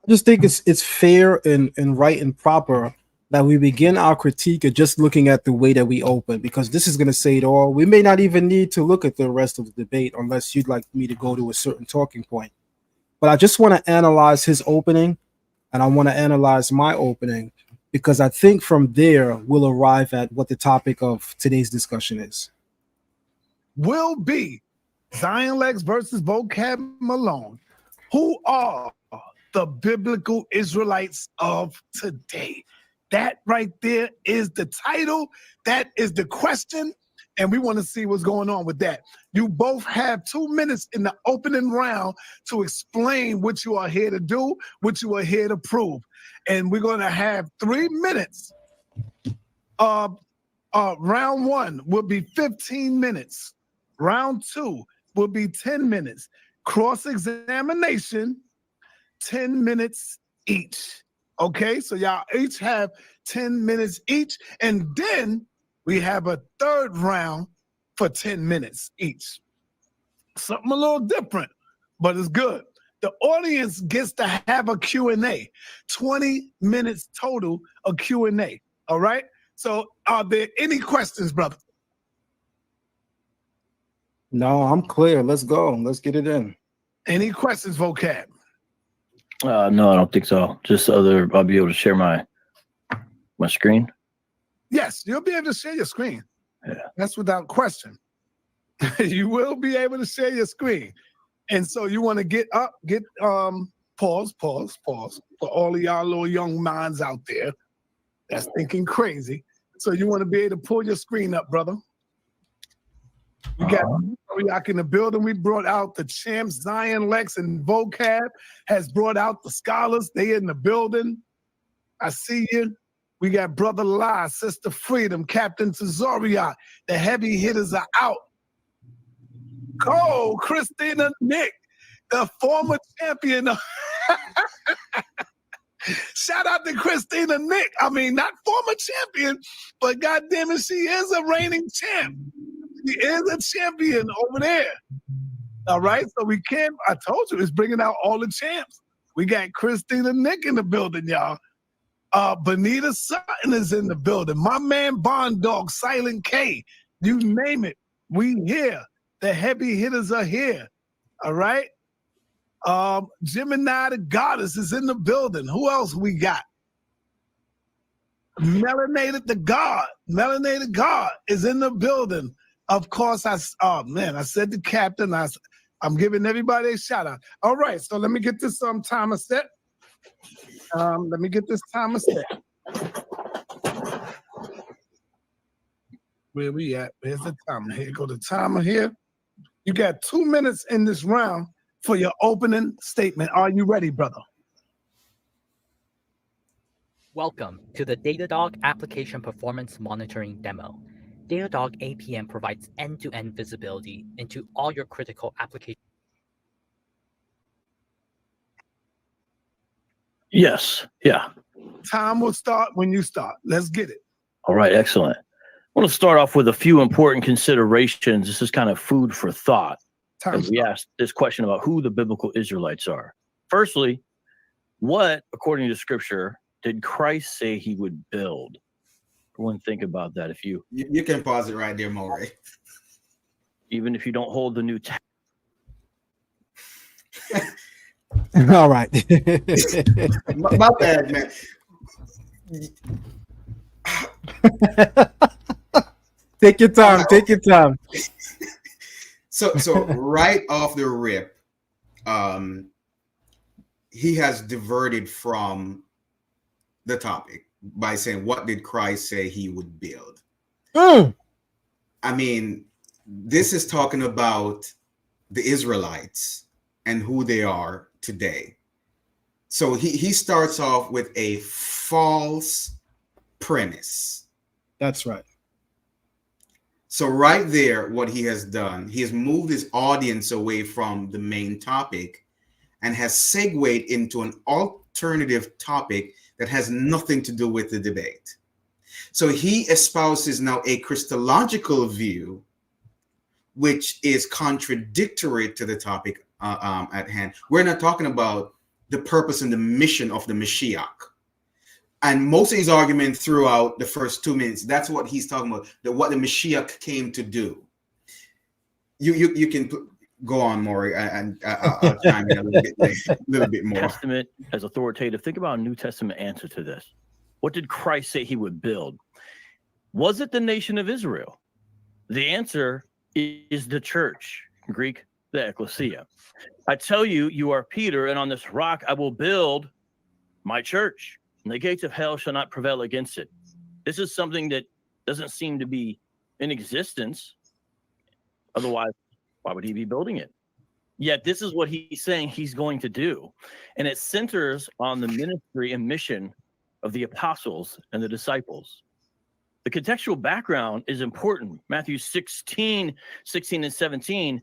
I just think it's fair and right and proper that we begin our critique of just looking at the way that we open, because this is going to say it all. We may not even need to look at the rest of the debate unless you'd like me to go to a certain talking point. But I just want to analyze his opening, and I want to analyze my opening, because I think from there we'll arrive at what the topic of today's discussion is. Will be Zion Lexx versus Vocab Malone. Who are the biblical Israelites of today? That right there is the title. That is the question. And we want to see what's going on with that. You both have 2 minutes in the opening round to explain what you are here to do, what you are here to prove. And we're going to have 3 minutes. Round 1 will be 15 minutes. Round 2 will be 10 minutes. Cross-examination, 10 minutes each. Okay, so y'all each have 10 minutes each. And then we have a third round for 10 minutes each. Something a little different, but it's good. The audience gets to have a Q&A. 20 minutes total of Q&A, all right? So are there any questions, brother? No, I'm clear. Let's go. Let's get it in. Any questions, Vocab? No, I don't think so. Just I'll be able to share my screen. Yes, you'll be able to share your screen. Yeah. That's without question. You will be able to share your screen. And so you want to get pause for all of y'all little young minds out there that's thinking crazy. So you want to be able to pull your screen up, brother. We got Ariak in the building. We brought out the champs, Zion Lexx, and Vocab has brought out the scholars. They in the building. I see you. We got Brother Lai, Sister Freedom, Captain Tazoriak. The heavy hitters are out. Go, Christina Nick, the former champion. Shout out to Christina Nick. I mean, not former champion, but goddamn it, she is a reigning champ. She is a champion over there. All right, so we can't. I told you, it's bringing out all the champs. We got Christina Nick in the building, y'all. Benita Sutton is in the building. My man Vaughn Dog, Silent K, you name it. We here. The heavy hitters are here. All right. Gemini the Goddess is in the building. Who else we got? Melanated the God. Melanated God is in the building. Of course, I said the captain. I'm giving everybody a shout out. All right, so let me get this timer set. Let me get this timer set. Where we at? Where's the timer? Here go the timer here. You got 2 minutes in this round for your opening statement. Are you ready, brother? Welcome to the Datadog Application Performance Monitoring Demo. Datadog APM provides end-to-end visibility into all your critical applications. Yes. Yeah. Time will start when you start. Let's get it. All right. Excellent. I want to start off with a few important considerations. This is kind of food for thought. As we asked this question about who the biblical Israelites are. Firstly, what, according to Scripture, did Christ say he would build? Everyone think about that. If you can pause it right there, Moreh. Even if you don't hold the new All right. my bad, man. Take your time. Take your time. So right off the rip, he has diverted from the topic by saying, what did Christ say he would build? I mean, this is talking about the Israelites and who they are today. So he starts off with a false premise. That's right. So right there, what he has done, he has moved his audience away from the main topic and has segued into an alternative topic that has nothing to do with the debate. So he espouses now a Christological view, which is contradictory to the topic at hand. We're not talking about the purpose and the mission of the Mashiach. And most of his argument throughout the first 2 minutes, that's what he's talking about, what the Mashiach came to do. You can go on, Moreh, and I'll chime in a little bit more. Testament as authoritative. Think about a New Testament answer to this. What did Christ say he would build? Was it the nation of Israel? The answer is the church, Greek, the ecclesia. I tell you, you are Peter, and on this rock I will build my church, and the gates of hell shall not prevail against it. This is something that doesn't seem to be in existence. Otherwise, why would he be building it? Yet this is what he's saying he's going to do. And it centers on the ministry and mission of the apostles and the disciples. The contextual background is important. Matthew 16 and 17,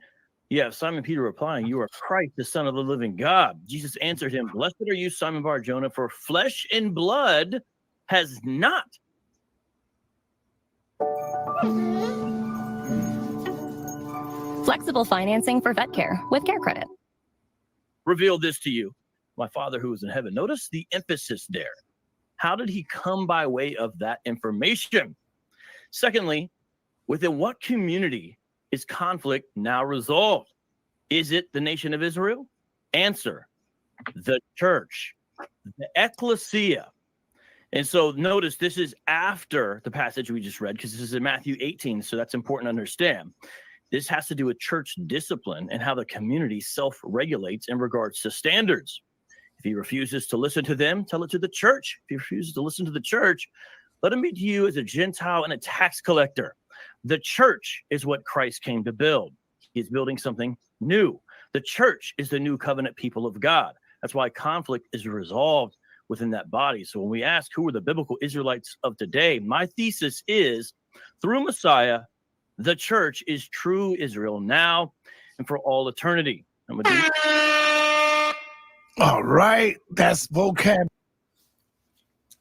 you have Simon Peter replying, "You are Christ, the Son of the living God." Jesus answered him, "Blessed are you, Simon Bar-Jonah, for flesh and blood has not." Flexible financing for vet care with Care Credit. Revealed this to you, my Father who is in heaven. Notice the emphasis there. How did he come by way of that information? Secondly, within what community is conflict now resolved? Is it the nation of Israel? Answer, the church, the ecclesia. And so notice this is after the passage we just read, because this is in Matthew 18, so that's important to understand. This has to do with church discipline and how the community self-regulates in regards to standards. If he refuses to listen to them, tell it to the church. If he refuses to listen to the church, let him be to you as a Gentile and a tax collector. The church is what Christ came to build. He's building something new. The church is the new covenant people of God. That's why conflict is resolved within that body. So when we ask who are the biblical Israelites of today, my thesis is through Messiah, the church is true Israel now and for all eternity. All right, that's vocab.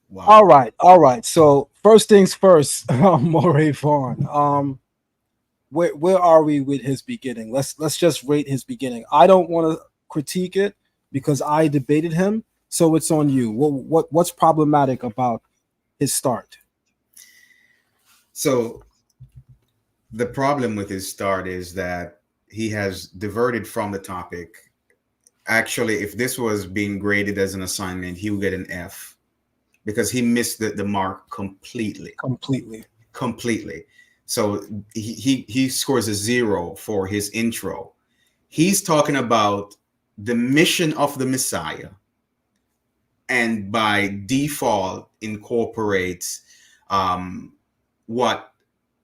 Wow. All right. So first things first, Moreh Vaughn. Where are we with his beginning? Let's just rate his beginning. I don't want to critique it because I debated him, so it's on you. What's problematic about his start? So the problem with his start is that he has diverted from the topic. Actually, if this was being graded as an assignment, he would get an F because he missed the mark completely. So he scores a 0 for his intro. He's talking about the mission of the Messiah, and by default incorporates what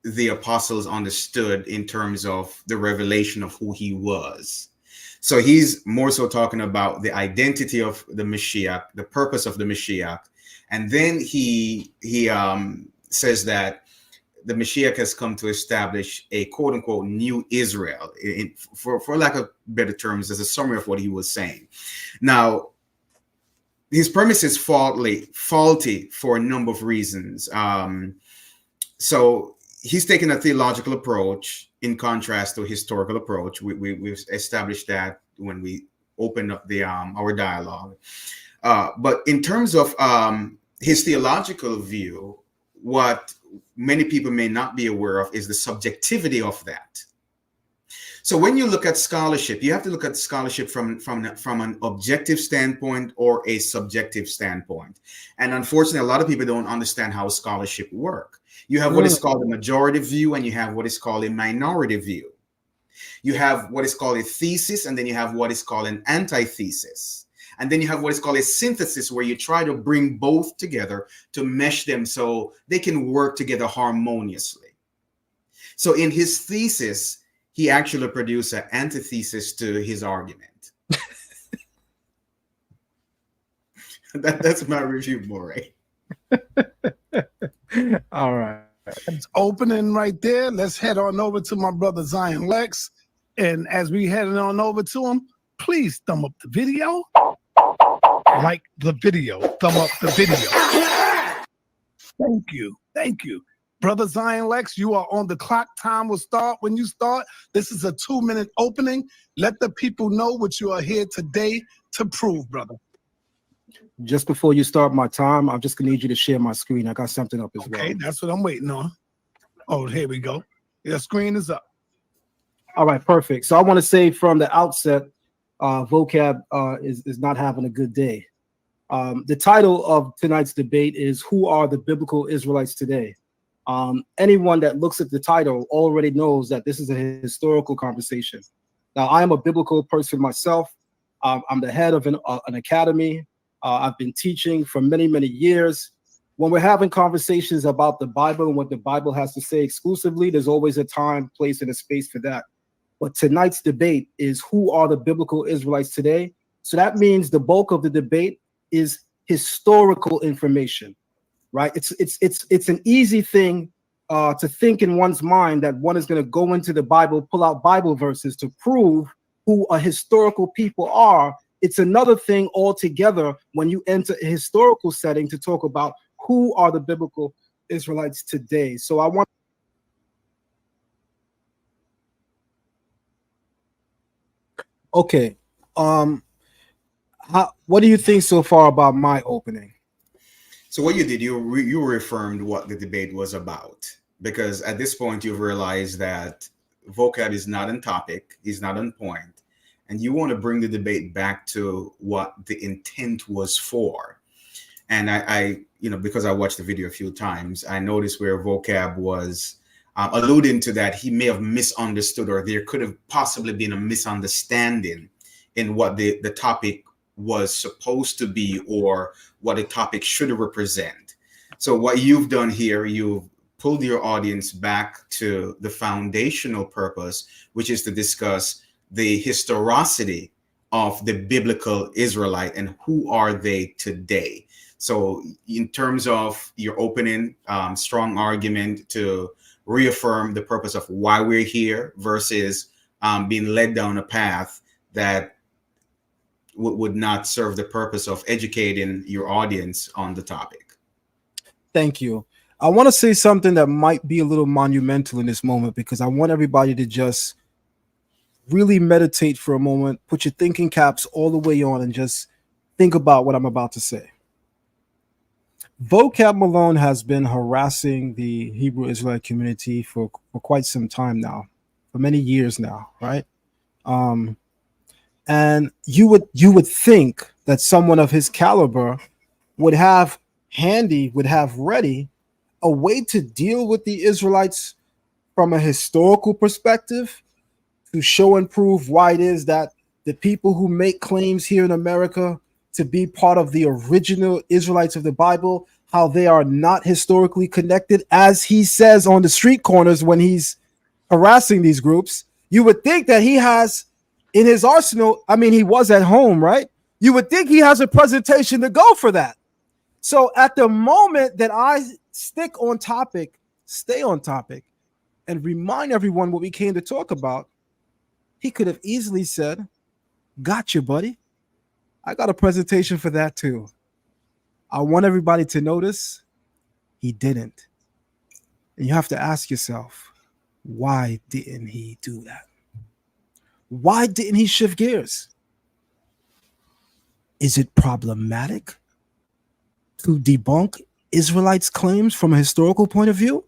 the apostles understood in terms of the revelation of who he was. So he's more so talking about the identity of the Mashiach, the purpose of the Mashiach. And then he says that the Mashiach has come to establish a quote unquote new Israel, for lack of better terms, as a summary of what he was saying. Now, his premise is faulty for a number of reasons. So he's taking a theological approach in contrast to a historical approach. We've established that when we opened up our dialogue. But in terms of his theological view, what many people may not be aware of is the subjectivity of that. So when you look at scholarship, you have to look at scholarship from an objective standpoint or a subjective standpoint. And unfortunately, a lot of people don't understand how scholarship works. You have what is called a majority view, and you have what is called a minority view. You have what is called a thesis, and then you have what is called an antithesis. And then you have what is called a synthesis, where you try to bring both together to mesh them so they can work together harmoniously. So in his thesis, he actually produced an antithesis to his argument. That's my review, Moreh. All right. It's opening right there. Let's head on over to my brother Zion Lexx. And as we heading on over to him, please thumb up the video. Like the video. Thumb up the video. Thank you. Thank you. Brother Zion Lexx, you are on the clock. Time will start when you start. This is a 2-minute opening. Let the people know what you are here today to prove, brother. Just before you start my time, I'm just gonna need you to share my screen. I got something up as well. Okay, that's what I'm waiting on. Oh, here we go. Your screen is up. All right, perfect. So I want to say from the outset, Vocab is not having a good day. The title of tonight's debate is "Who are the biblical Israelites today?" Anyone that looks at the title already knows that this is a historical conversation. Now, I am a biblical person myself. I'm the head of an academy. I've been teaching for many, many years. When we're having conversations about the Bible and what the Bible has to say exclusively, there's always a time, place, and a space for that. But tonight's debate is who are the biblical Israelites today? So that means the bulk of the debate is historical information, right? It's an easy thing to think in one's mind that one is going to go into the Bible, pull out Bible verses to prove who a historical people are. It's another thing altogether when you enter a historical setting to talk about who are the biblical Israelites today. So I want. Okay. What do you think so far about my opening? So what you did, you reaffirmed what the debate was about, because at this point you've realized that Vocab is not on topic, he's not on point, and you want to bring the debate back to what the intent was for. And I because I watched the video a few times, I noticed where Vocab was alluding to that he may have misunderstood, or there could have possibly been a misunderstanding in what the topic was supposed to be, or what a topic should represent. So what you've done here, you've pulled your audience back to the foundational purpose, which is to discuss the historicity of the biblical Israelite and who are they today. So in terms of your opening, strong argument to reaffirm the purpose of why we're here versus being led down a path that would not serve the purpose of educating your audience on the topic. Thank you. I want to say something that might be a little monumental in this moment, because I want everybody to just really meditate for a moment, put your thinking caps all the way on, and just think about what I'm about to say. Vocab Malone has been harassing the Hebrew Israelite community for quite some time now, for many years now, right? And you would think that someone of his caliber would have ready a way to deal with the Israelites from a historical perspective, to show and prove why it is that the people who make claims here in America to be part of the original Israelites of the Bible, how they are not historically connected, as he says on the street corners when he's harassing these groups. You would think that he has in his arsenal, I mean, he was at home, right? You would think he has a presentation to go for that. So at the moment that I stick on topic, stay on topic, and remind everyone what we came to talk about, he could have easily said, "Gotcha, buddy. I got a presentation for that too." I want everybody to notice he didn't. And you have to ask yourself, why didn't he do that? Why didn't he shift gears? Is it problematic to debunk Israelites' claims from a historical point of view?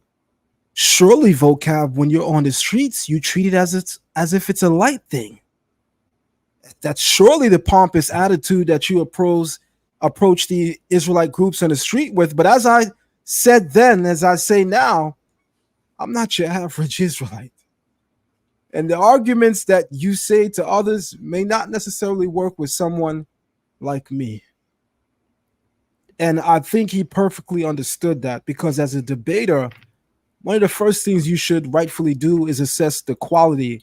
Surely, Vocab, when you're on the streets, you treat it as if it's a light thing. That's surely the pompous attitude that you approach the Israelite groups on the street with. But as I said then, as I say now, I'm not your average Israelite. And the arguments that you say to others may not necessarily work with someone like me. And I think he perfectly understood that, because as a debater, one of the first things you should rightfully do is assess the quality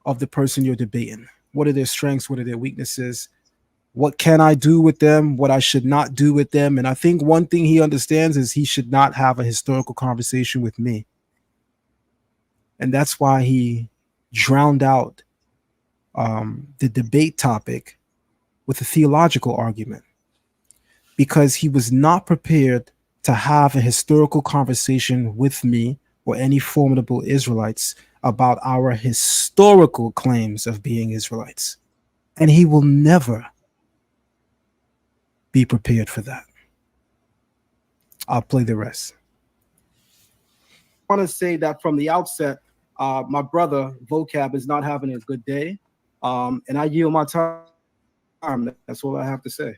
of the person you're debating. What are their strengths? What are their weaknesses? What can I do with them? What I should not do with them? And I think one thing he understands is he should not have a historical conversation with me. And that's why he drowned out the debate topic with a theological argument, because he was not prepared to have a historical conversation with me or any formidable Israelites about our historical claims of being Israelites. And he will never be prepared for that. I'll play the rest. I want to say that from the outset, my brother Vocab is not having a good day, and I yield my time. That's all I have to say.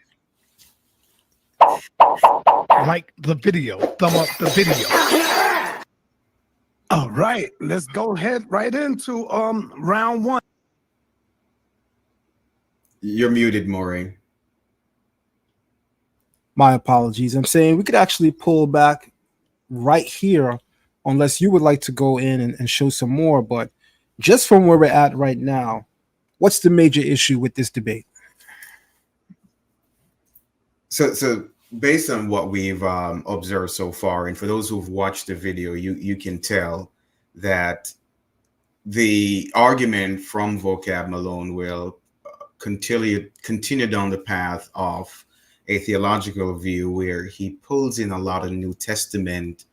Like the video, thumb up the video. All right, let's go ahead right into round one. You're muted, Moreh. My apologies. I'm saying we could actually pull back right here, unless you would like to go in and show some more. But just from where we're at right now, what's the major issue with this debate? So based on what we've observed so far, and for those who've watched the video, you can tell that the argument from Vocab Malone will continue down the path of a theological view where he pulls in a lot of New Testament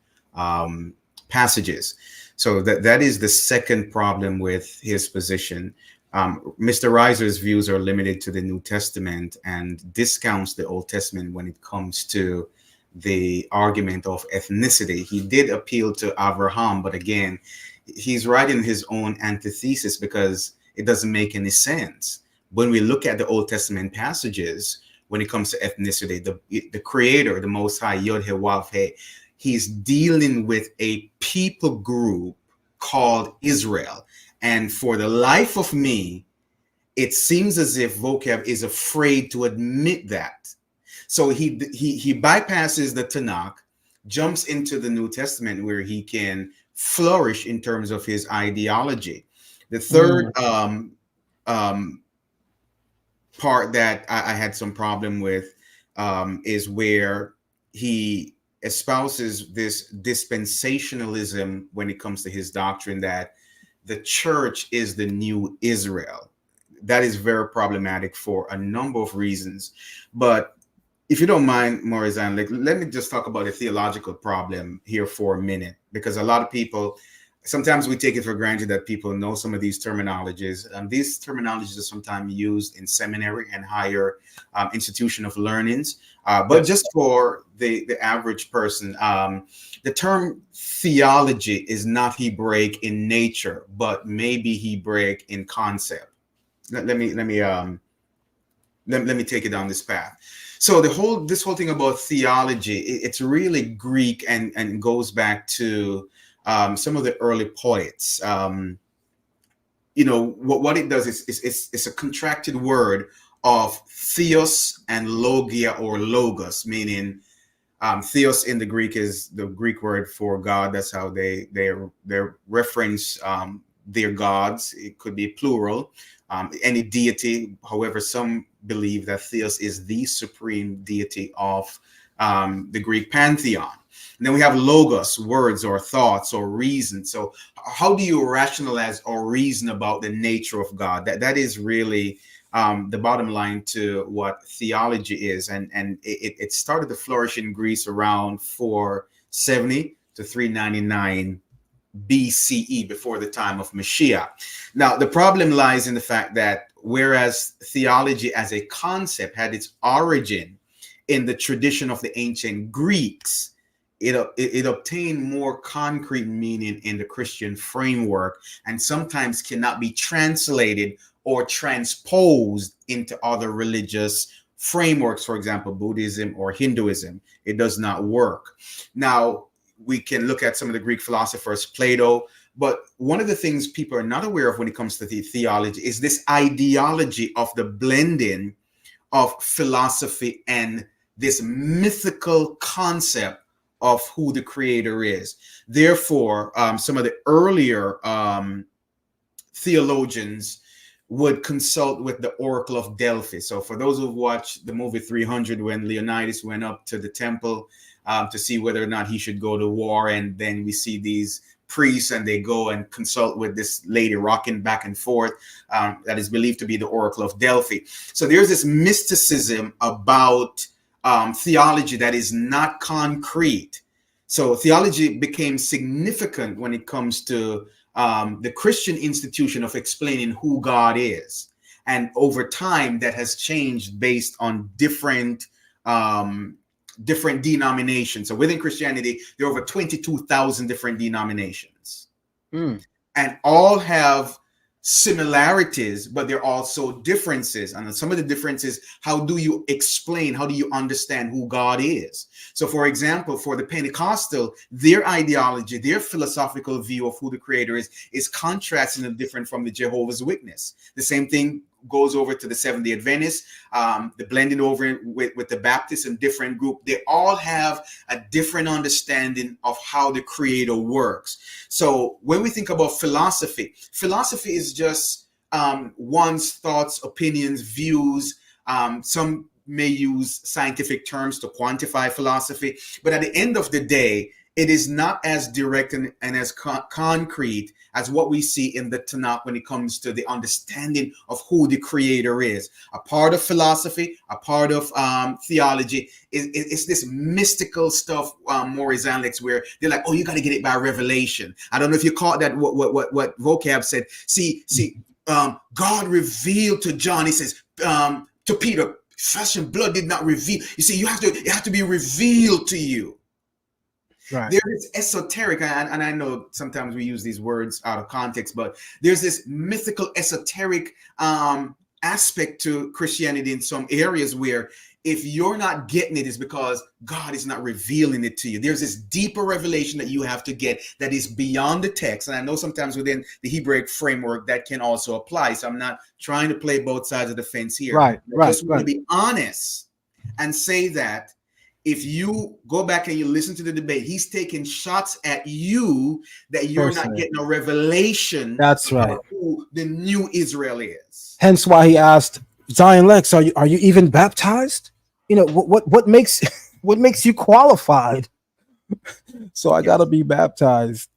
passages. So that is the second problem with his position. Mr. Reiser's views are limited to the New Testament and discounts the Old Testament when it comes to the argument of ethnicity. He did appeal to Abraham, but again, he's writing his own antithesis because it doesn't make any sense. When we look at the Old Testament passages, when it comes to ethnicity, the Creator, the Most High, Yod He Wav He, he's dealing with a people group called Israel. And for the life of me, it seems as if Vocab is afraid to admit that. So he bypasses the Tanakh, jumps into the New Testament where he can flourish in terms of his ideology. The third part that I had some problem with is where he espouses this dispensationalism when it comes to his doctrine that the church is the new Israel. That is very problematic for a number of reasons. But if you don't mind, Moreh, let me just talk about a theological problem here for a minute, because a lot of people, sometimes we take it for granted that people know some of these terminologies. These terminologies are sometimes used in seminary and higher institution of learnings. But just for the average person, the term theology is not Hebraic in nature, but maybe Hebraic in concept. Let me take it down this path. So this whole thing about theology, it's really Greek and goes back to some of the early poets. You know, what it does is it's a contracted word of theos and logia or logos, meaning theos in the Greek is the Greek word for God. That's how they reference their gods. It could be plural, any deity. However, some believe that theos is the supreme deity of the Greek pantheon. And then we have logos, words or thoughts or reason. So how do you rationalize or reason about the nature of God? That is really the bottom line to what theology is. And it started to flourish in Greece around 470 to 399 BCE, before the time of Mashiach. Now, the problem lies in the fact that whereas theology as a concept had its origin in the tradition of the ancient Greeks, it obtained more concrete meaning in the Christian framework and sometimes cannot be translated or transposed into other religious frameworks, for example, Buddhism or Hinduism. It does not work. Now, we can look at some of the Greek philosophers, Plato, but one of the things people are not aware of when it comes to the theology is this ideology of the blending of philosophy and this mythical concept of who the creator is. Therefore, some of the earlier theologians would consult with the Oracle of Delphi. So for those who've watched the movie 300, when Leonidas went up to the temple to see whether or not he should go to war, and then we see these priests and they go and consult with this lady rocking back and forth that is believed to be the Oracle of Delphi. So there's this mysticism about theology that is not concrete. So theology became significant when it comes to the Christian institution of explaining who God is. And over time, that has changed based on different denominations. So within Christianity, there are over 22,000 different denominations. And all have similarities, but there are also differences. And some of the differences, how do you explain, how do you understand who God is? So for example, for the Pentecostal, their ideology, their philosophical view of who the creator is contrasting and different from the Jehovah's Witness. The same thing goes over to the Seventh-day Adventists, the blending over with the Baptists and different group. They all have a different understanding of how the creator works. So when we think about philosophy is just one's thoughts, opinions, views. Some may use scientific terms to quantify philosophy, but at the end of the day, it is not as direct and as concrete as what we see in the Tanakh when it comes to the understanding of who the creator is. A part of philosophy, a part of theology is this mystical stuff, Moreh and Lexx, where they're like, oh, you got to get it by revelation. I don't know if you caught that, what Vocab said. See, God revealed to John, he says, to Peter, flesh and blood did not reveal. You see, it have to be revealed to you. Right. There is esoteric, and I know sometimes we use these words out of context, but there's this mythical, esoteric aspect to Christianity in some areas where if you're not getting it, it's because God is not revealing it to you. There's this deeper revelation that you have to get that is beyond the text. And I know sometimes within the Hebraic framework that can also apply. So I'm not trying to play both sides of the fence here. I just want to be honest and say that if you go back and you listen to the debate, he's taking shots at you that you're not getting a revelation. That's right. Of who the new Israel is. Hence why he asked Zion Lexx, are you even baptized? You know, what makes you qualified? So I gotta be baptized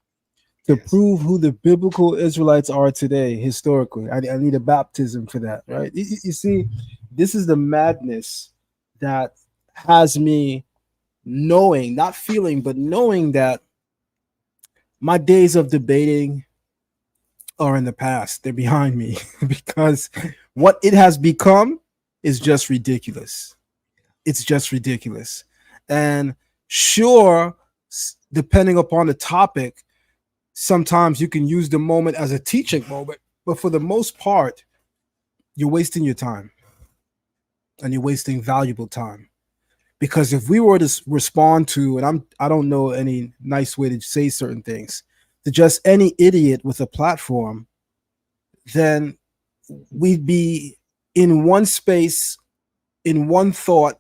to prove who the biblical Israelites are today, historically. I need a baptism for that, right? You see, this is the madness that has me knowing, not feeling, but knowing that my days of debating are in the past. They're behind me because what it has become is just ridiculous. It's just ridiculous. And sure, depending upon the topic, sometimes you can use the moment as a teaching moment, but for the most part, you're wasting your time and you're wasting valuable time. Because if we were to respond to, and I don't know any nice way to say certain things, to just any idiot with a platform, then we'd be in one space, in one thought,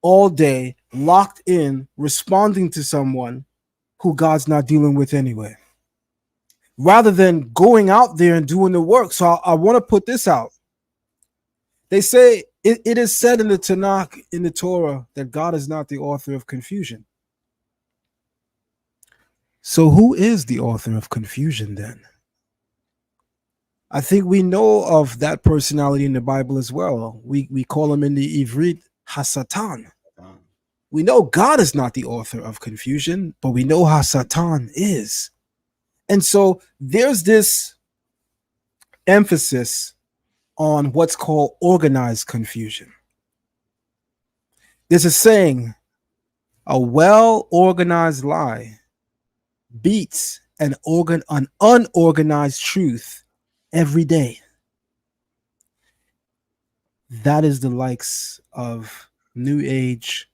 all day, locked in, responding to someone who God's not dealing with anyway, rather than going out there and doing the work. So I want to put this out. They say it is said in the Tanakh, in the Torah, that God is not the author of confusion. So who is the author of confusion then? I think we know of that personality in the Bible as well. We call him in the Ivrit Hasatan. We know God is not the author of confusion, but we know Hasatan is. And so there's this emphasis on what's called organized confusion. There's a saying, a well-organized lie beats an unorganized truth every day. That is the likes of New Age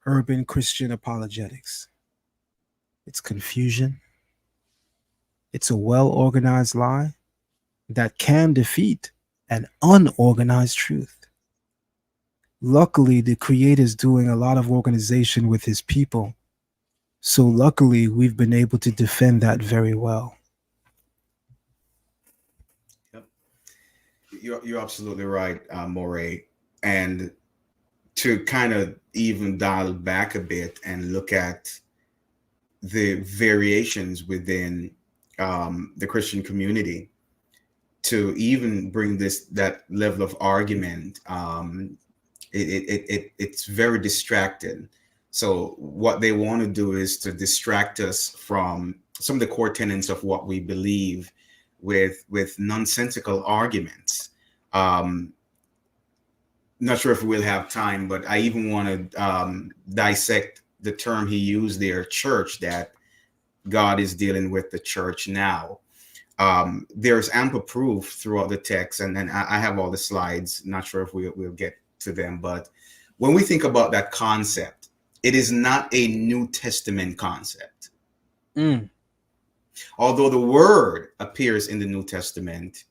urban Christian apologetics. It's confusion. It's a well-organized lie that can defeat an unorganized truth. Luckily, the Creator is doing a lot of organization with his people. So luckily, we've been able to defend that very well. Yep. You're absolutely right, Moreh. And to kind of even dial back a bit and look at the variations within the Christian community, to even bring that level of argument, It's very distracting. So what they want to do is to distract us from some of the core tenets of what we believe with nonsensical arguments. Not sure if we'll have time, but I even want to dissect the term he used there, church, that God is dealing with the church now. There's ample proof throughout the text, and then I have all the slides. Not sure if we'll get to them, but when we think about that concept, it is not a New Testament concept. Although the word appears in the New Testament,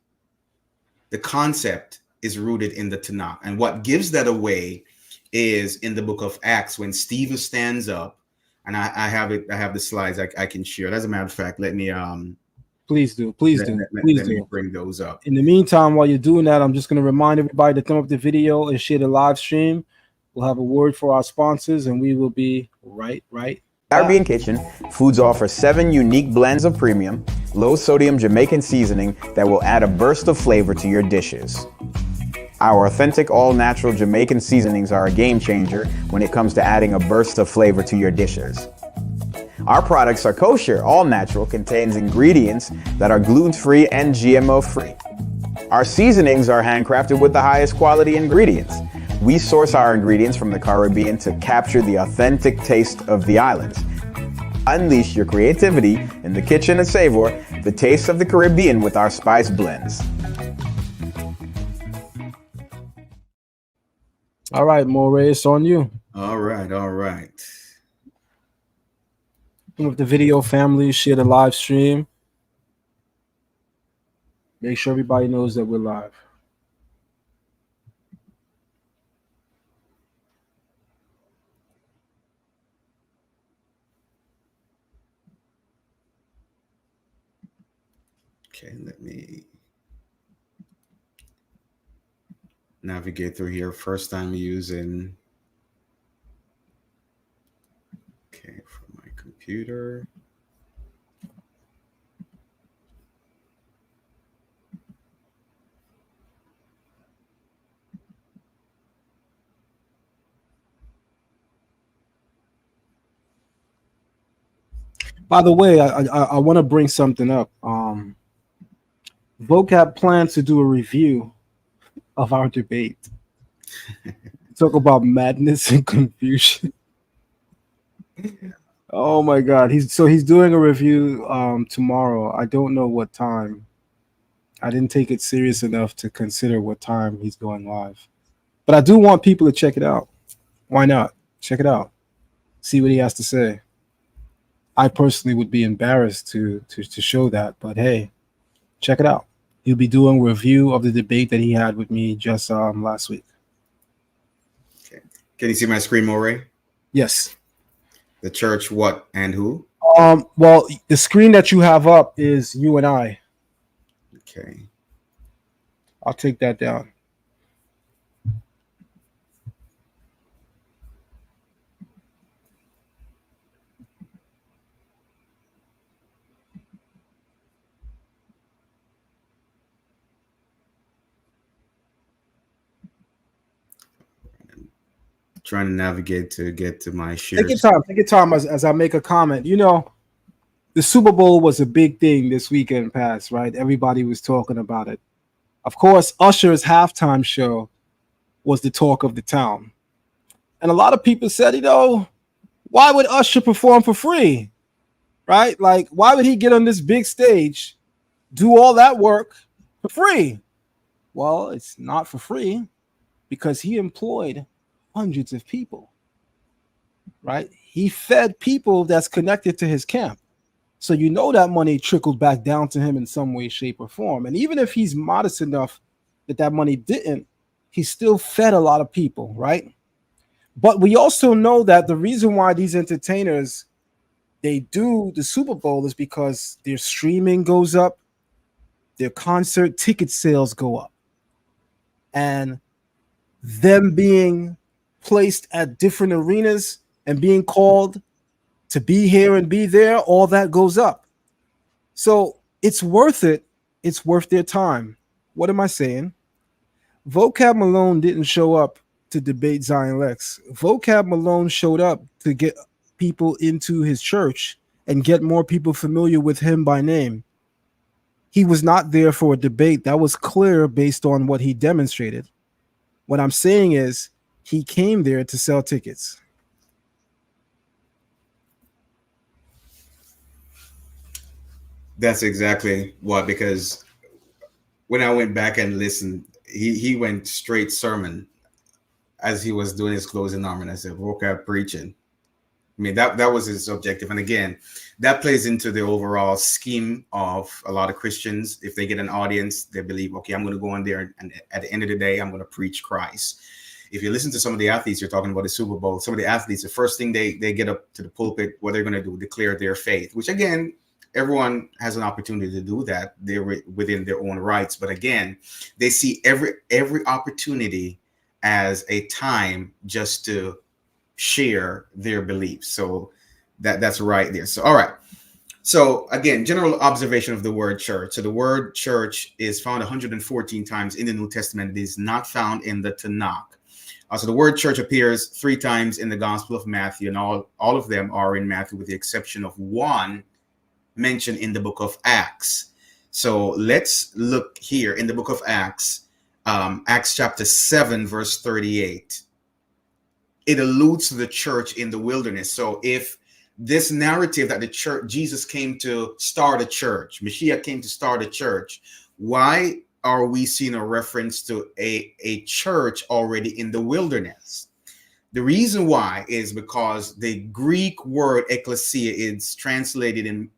the concept is rooted in the Tanakh. And what gives that away is in the book of Acts, when Stephen stands up, and I have the slides I can share. As a matter of fact, let me please do bring those up. In the meantime, while you're doing that, I'm just going to remind everybody to thumb up the video and share the live stream. We'll have a word for our sponsors, and we will be right Caribbean Kitchen, Foods offer 7 unique blends of premium, low-sodium Jamaican seasoning that will add a burst of flavor to your dishes. Our authentic, all-natural Jamaican seasonings are a game changer when it comes to adding a burst of flavor to your dishes. Our products are kosher, all-natural, contains ingredients that are gluten-free and GMO-free. Our seasonings are handcrafted with the highest quality ingredients. We source our ingredients from the Caribbean to capture the authentic taste of the islands. Unleash your creativity in the kitchen and savor the taste of the Caribbean with our spice blends. All right, Moreh, it's on you. All right. With the video, family, share the live stream. Make sure everybody knows that we're live. Okay, let me navigate through here. First time using, okay, from my computer. By the way, I want to bring something up. Vocab plans to do a review of our debate. Talk about madness and confusion. Oh my God. He's doing a review tomorrow. I don't know what time. I didn't take it serious enough to consider what time he's going live. But I do want people to check it out. Why not? Check it out. See what he has to say. I personally would be embarrassed to show that, but hey, check it out. He'll be doing a review of the debate that he had with me just last week. Okay. Can you see my screen, Moreh? Yes. The church, what, and who? Well, the screen that you have up is you and I. Okay. I'll take that down. Trying to navigate to get to my shares. Take your time as I make a comment. You know, the Super Bowl was a big thing this weekend past, right? Everybody was talking about it. Of course, Usher's halftime show was the talk of the town. And a lot of people said, you know, why would Usher perform for free? Right? Like, why would he get on this big stage, do all that work for free? Well, it's not for free because he employed hundreds of people, right? He fed people that's connected to his camp. So you know that money trickled back down to him in some way, shape, or form. And even if he's modest enough that money didn't, he still fed a lot of people, right? But we also know that the reason why these entertainers, they do the Super Bowl is because their streaming goes up, their concert ticket sales go up. And them being placed at different arenas and being called to be here and be there, all that goes up. So it's worth it. It's worth their time. What am I saying? Vocab Malone didn't show up to debate Zion Lex. Vocab Malone showed up to get people into his church and get more people familiar with him by name. He was not there for a debate. That was clear based on what he demonstrated. What I'm saying is he came there to sell tickets. That's exactly what, because when I went back and listened, he went straight sermon as he was doing his closing argument. I said, vocab preaching. I mean, that was his objective. And again, that plays into the overall scheme of a lot of Christians. If they get an audience, they believe, okay, I'm going to go in there and at the end of the day, I'm going to preach Christ. If you listen to some of the athletes, you're talking about the Super Bowl, some of the athletes, the first thing they get up to the pulpit, what they're going to do, declare their faith, which again, everyone has an opportunity to do that. They're within their own rights. But again, they see every opportunity as a time just to share their beliefs. So that's right there. So, all right. So again, general observation of the word church. So the word church is found 114 times in the New Testament. It is not found in the Tanakh. So the word church appears 3 times in the Gospel of Matthew, and all of them are in Matthew with the exception of one mentioned in the book of Acts. So let's look here in the book of Acts, Acts chapter 7, verse 38. It alludes to the church in the wilderness. So if this narrative that the church, Jesus came to start a church, Mashiach came to start a church, why are we seeing a reference to a church already in the wilderness? The reason why is because the Greek word ecclesia is translated in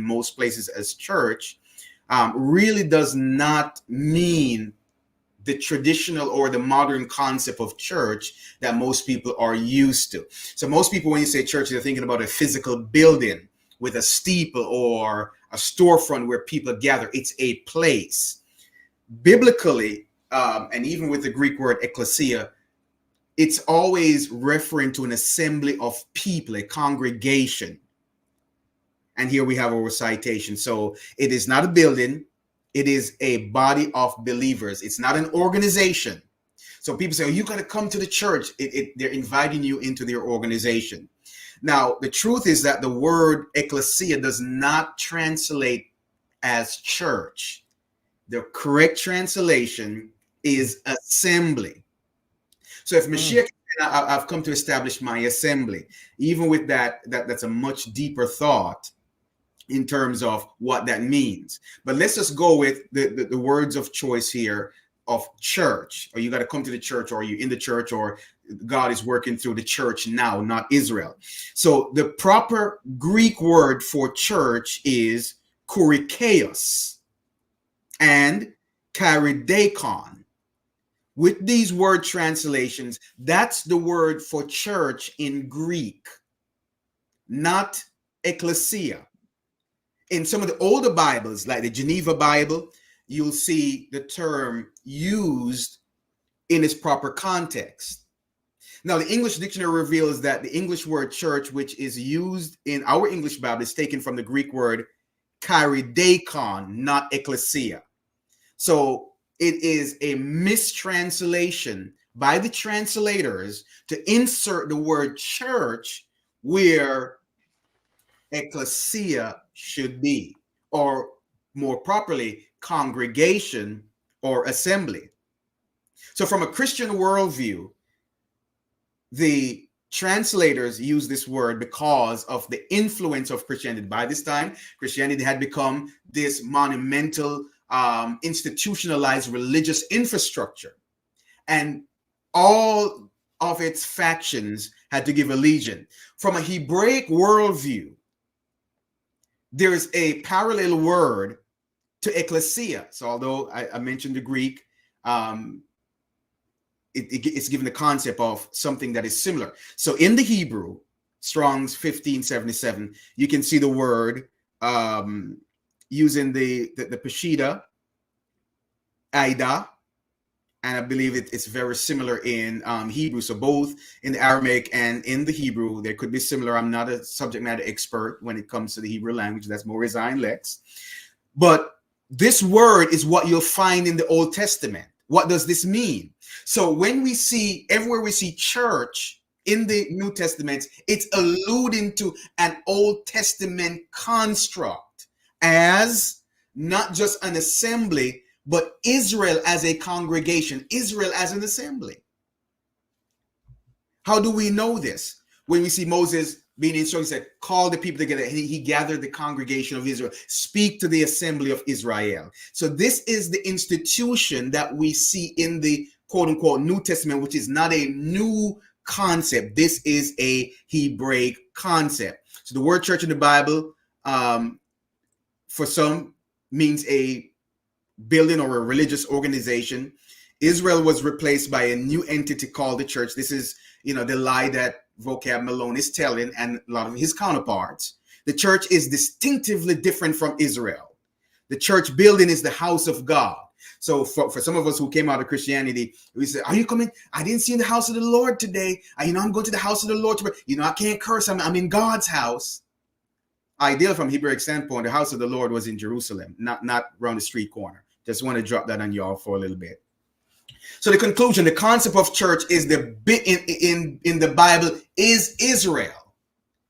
most places as church, really does not mean the traditional or the modern concept of church that most people are used to. So most people, when you say church, they're thinking about a physical building with a steeple or a storefront where people gather. It's a place. Biblically, and even with the Greek word ecclesia, it's always referring to an assembly of people, a congregation. And here we have our citation. So it is not a building. It is a body of believers. It's not an organization. So people say, oh, you got to come to the church. They're inviting you into their organization. Now, the truth is that the word ecclesia does not translate as church. The correct translation is assembly. So if Mashiach, I've come to establish my assembly, even with that's a much deeper thought in terms of what that means. But let's just go with the words of choice here of church, or you got to come to the church, or you in the church, or God is working through the church now, not Israel. So the proper Greek word for church is kurikeos and karidakon. With these word translations, that's the word for church in Greek, not ecclesia. In some of the older Bibles, like the Geneva Bible, you'll see the term used in its proper context. Now, the English dictionary reveals that the English word church, which is used in our English Bible, is taken from the Greek word karidakon, not ecclesia. So it is a mistranslation by the translators to insert the word church where ecclesia should be, or more properly, congregation or assembly. So from a Christian worldview, the translators use this word because of the influence of Christianity. By this time, Christianity had become this monumental, institutionalized religious infrastructure, and all of its factions had to give allegiance. From a Hebraic worldview, there is a parallel word to ecclesia. So although I mentioned the Greek, it's given the concept of something that is similar. So in the Hebrew, Strong's 1577, you can see the word using the Peshitta, Aida, and I believe it's very similar in Hebrew. So both in the Aramaic and in the Hebrew, there could be similar. I'm not a subject matter expert when it comes to the Hebrew language. That's Moreh and Lexx. But this word is what you'll find in the Old Testament. What does this mean? So when we see, everywhere we see church in the New Testament, it's alluding to an Old Testament construct as not just an assembly, but Israel as a congregation, Israel as an assembly. How do we know this? When we see Moses being instructed, he said, call the people together. And he gathered the congregation of Israel, speak to the assembly of Israel. So this is the institution that we see in the quote unquote New Testament, which is not a new concept. This is a Hebraic concept. So the word church in the Bible, for some, means a building or a religious organization. Israel was replaced by a new entity called the church. This is, the lie that Vocab Malone is telling, and a lot of his counterparts. The church is distinctively different from Israel. The church building is the house of God. So for some of us who came out of Christianity, we said, are you coming? I didn't see in the house of the Lord today. I'm going to the house of the Lord. I can't curse. I'm in God's house. Ideal from Hebraic standpoint, the house of the Lord was in Jerusalem, not around the street corner. Just want to drop that on y'all for a little bit. So the conclusion, the concept of church is the bit in the Bible is Israel.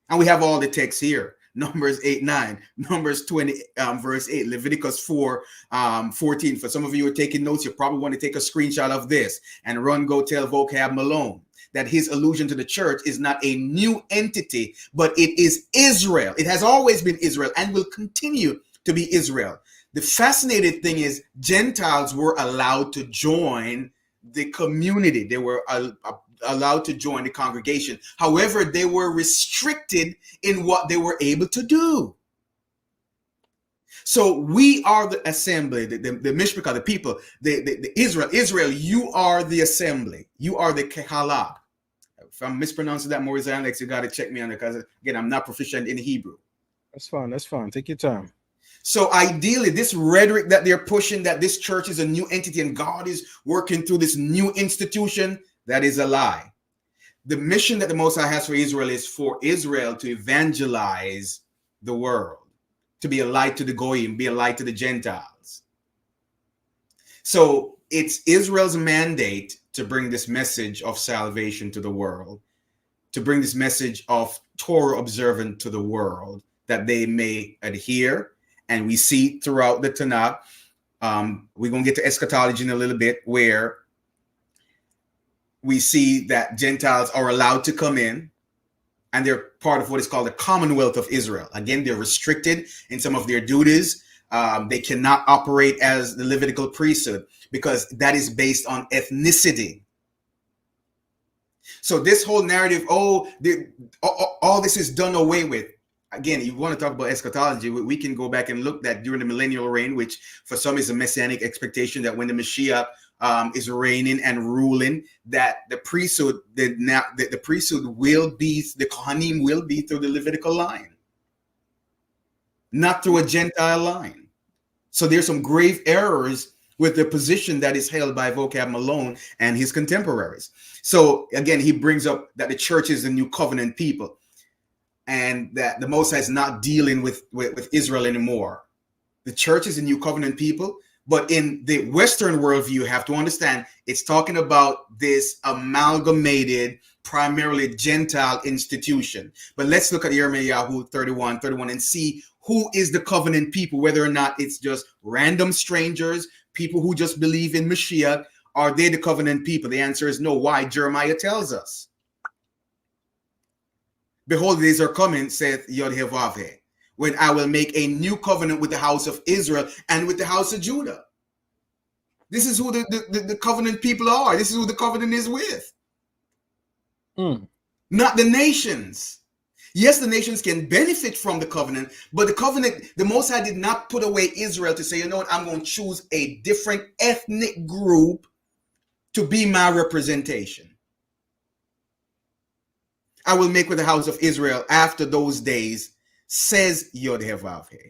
And we have all the texts here. Numbers 8:9, Numbers 20, verse 8, Leviticus 4:14. For some of you who are taking notes, you probably want to take a screenshot of this and go tell Vocab Malone that his allusion to the church is not a new entity, but it is Israel. It has always been Israel and will continue to be Israel. The fascinating thing is Gentiles were allowed to join the community. They were allowed to join the congregation. However, they were restricted in what they were able to do. So we are the assembly, the Mishpachah, the people, the Israel, you are the assembly. You are the Kehalah. If I'm mispronouncing that more, Lexx, you got to check me on it because, again, I'm not proficient in Hebrew. That's fine. That's fine. Take your time. So ideally, this rhetoric that they're pushing, that this church is a new entity and God is working through this new institution, that is a lie. The mission that the Most High has for Israel is for Israel to evangelize the world, to be a light to the Goyim, be a light to the Gentiles. So it's Israel's mandate to bring this message of salvation to the world, to bring this message of Torah observant to the world, that they may adhere. And we see throughout the Tanakh, we're going to get to eschatology in a little bit, where we see that Gentiles are allowed to come in and they're part of what is called the Commonwealth of Israel. Again, they're restricted in some of their duties. They cannot operate as the Levitical priesthood because that is based on ethnicity. So this whole narrative, all this is done away with. Again, you want to talk about eschatology, we can go back and look at during the millennial reign, which for some is a messianic expectation that when the Mashiach is reigning and ruling, that the priesthood, the priesthood will be, the Kohanim will be through the Levitical line, not through a Gentile line. So there's some grave errors with the position that is held by Vocab Malone and his contemporaries. So again, he brings up that the church is the new covenant people, and that the Most High is not dealing with Israel anymore. The church is a new covenant people, but in the Western worldview, you have to understand it's talking about this amalgamated, primarily Gentile institution. But let's look at Jeremiah 31 and see who is the covenant people, whether or not it's just random strangers, people who just believe in Mashiach. Are they the covenant people? The answer is no. Why? Jeremiah tells us. Behold, the days are coming, saith Yod-Heh-Vav-Heh, when I will make a new covenant with the house of Israel and with the house of Judah. This is who the covenant people are. This is who the covenant is with. Not the nations. Yes, the nations can benefit from the covenant, but the covenant, the Most High did not put away Israel to say, you know what, I'm going to choose a different ethnic group to be my representation. I will make with the house of Israel after those days, says Yod-Heh-Vav-Heh.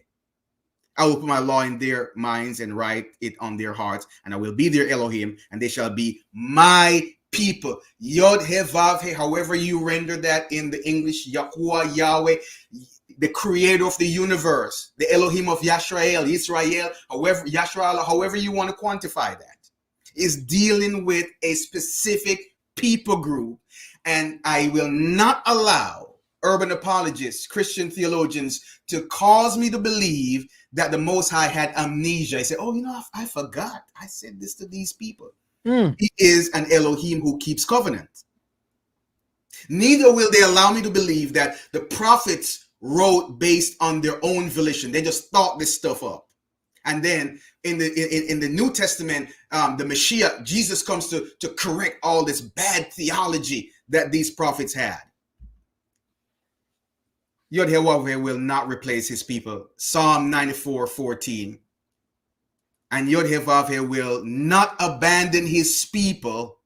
I will put my law in their minds and write it on their hearts, and I will be their Elohim, and they shall be my people. Yod-Heh-Vav-Heh, however you render that in the English, Yahuwah, Yahweh, the creator of the universe, the Elohim of Yisrael, however you want to quantify that. is dealing with a specific people group. And I will not allow urban apologists, Christian theologians, to cause me to believe that the Most High had amnesia. I said, oh, I forgot. I said this to these people. He is an Elohim who keeps covenant. Neither will they allow me to believe that the prophets wrote based on their own volition. They just thought this stuff up. And then in the New Testament, the Mashiach, Jesus comes to correct all this bad theology that these prophets had. Yod-Heh-Wav-Heh will not replace his people. Psalm 94:14. And Yod-Heh-Vav-Heh will not abandon his people,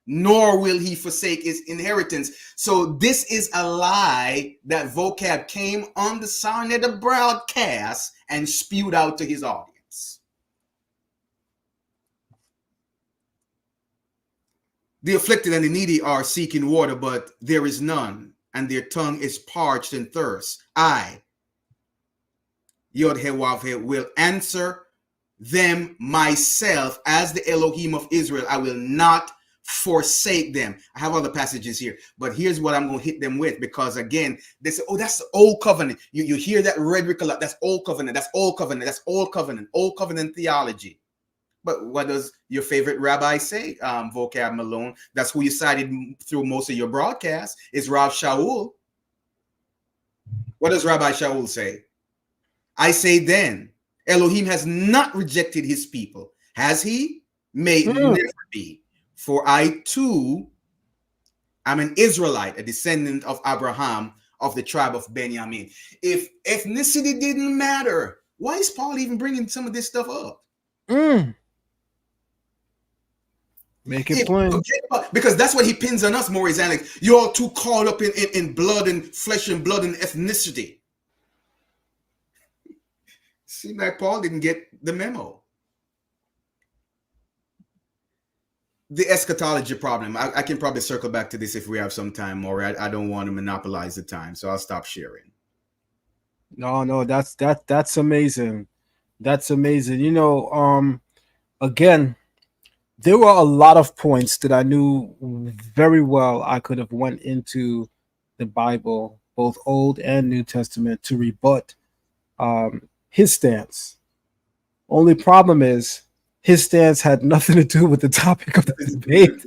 nor will he forsake his inheritance. So this is a lie that Vocab came on the sound of the broadcast and spewed out to his audience. The afflicted and the needy are seeking water, but there is none, and their tongue is parched and thirst. I, Yod-Heh-Wav-Heh, will answer them myself as the Elohim of Israel. I will not forsake them. I have other passages here, but here's what I'm going to hit them with, because again, they say, oh, that's the old covenant. You hear that rhetoric a lot. That's old covenant. That's old covenant. That's old covenant theology. But what does your favorite rabbi say, Vocab Malone? That's who you cited through most of your broadcasts, is Rav Shaul. What does Rabbi Shaul say? I say then, Elohim has not rejected his people. Has he? May it never be. For I too am an Israelite, a descendant of Abraham, of the tribe of Benjamin. If ethnicity didn't matter, why is Paul even bringing some of this stuff up? Make it plain. Because that's what he pins on us, Moreh Zanlek. You're all too caught up in blood and flesh and blood and ethnicity. Seems like Paul didn't get the memo. The eschatology problem. I can probably circle back to this if we have some time, Moreh. I don't want to monopolize the time, so I'll stop sharing. No, that's amazing. That's amazing. Again, there were a lot of points that I knew very well I could have went into the Bible, both Old and New Testament, to rebut his stance. Only problem is his stance had nothing to do with the topic of the debate.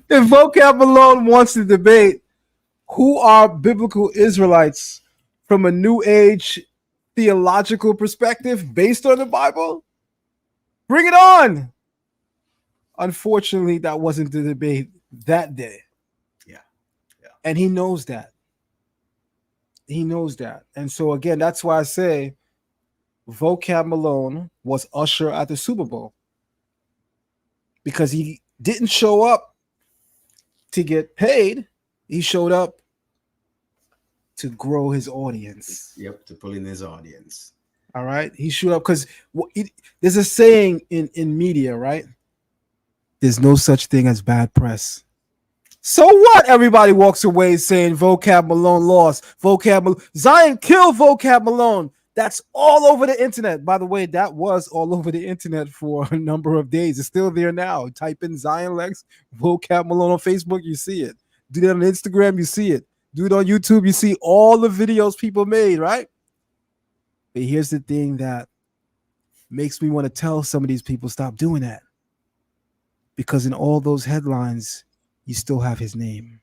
If Vocab Malone wants to debate who are biblical Israelites from a New Age theological perspective based on the Bible, bring it on. Unfortunately, that wasn't the debate that day. Yeah. And he knows that. And so again, that's why I say Vocab Malone was usher at the Super Bowl, because he didn't show up to get paid. He showed up to grow his audience. Yep, to pull in his audience. All right. He showed up because there's a saying in media, right? There's no such thing as bad press. So what? Everybody walks away saying Vocab Malone lost. Zion killed Vocab Malone. That's all over the internet. By the way, that was all over the internet for a number of days. It's still there now. Type in Zion Lexx, Vocab Malone on Facebook, you see it. Do that on Instagram, you see it. Do it on YouTube, you see all the videos people made, right? But here's the thing that makes me want to tell some of these people, stop doing that. Because in all those headlines, you still have his name.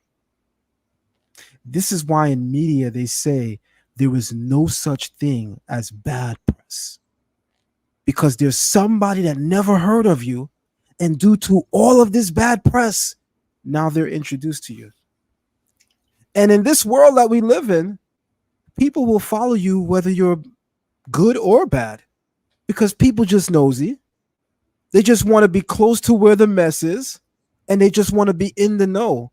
This is why in media they say there is no such thing as bad press. Because there's somebody that never heard of you, and due to all of this bad press, now they're introduced to you. And in this world that we live in, people will follow you whether you're good or bad, because people just nosy. They just want to be close to where the mess is, and they just want to be in the know.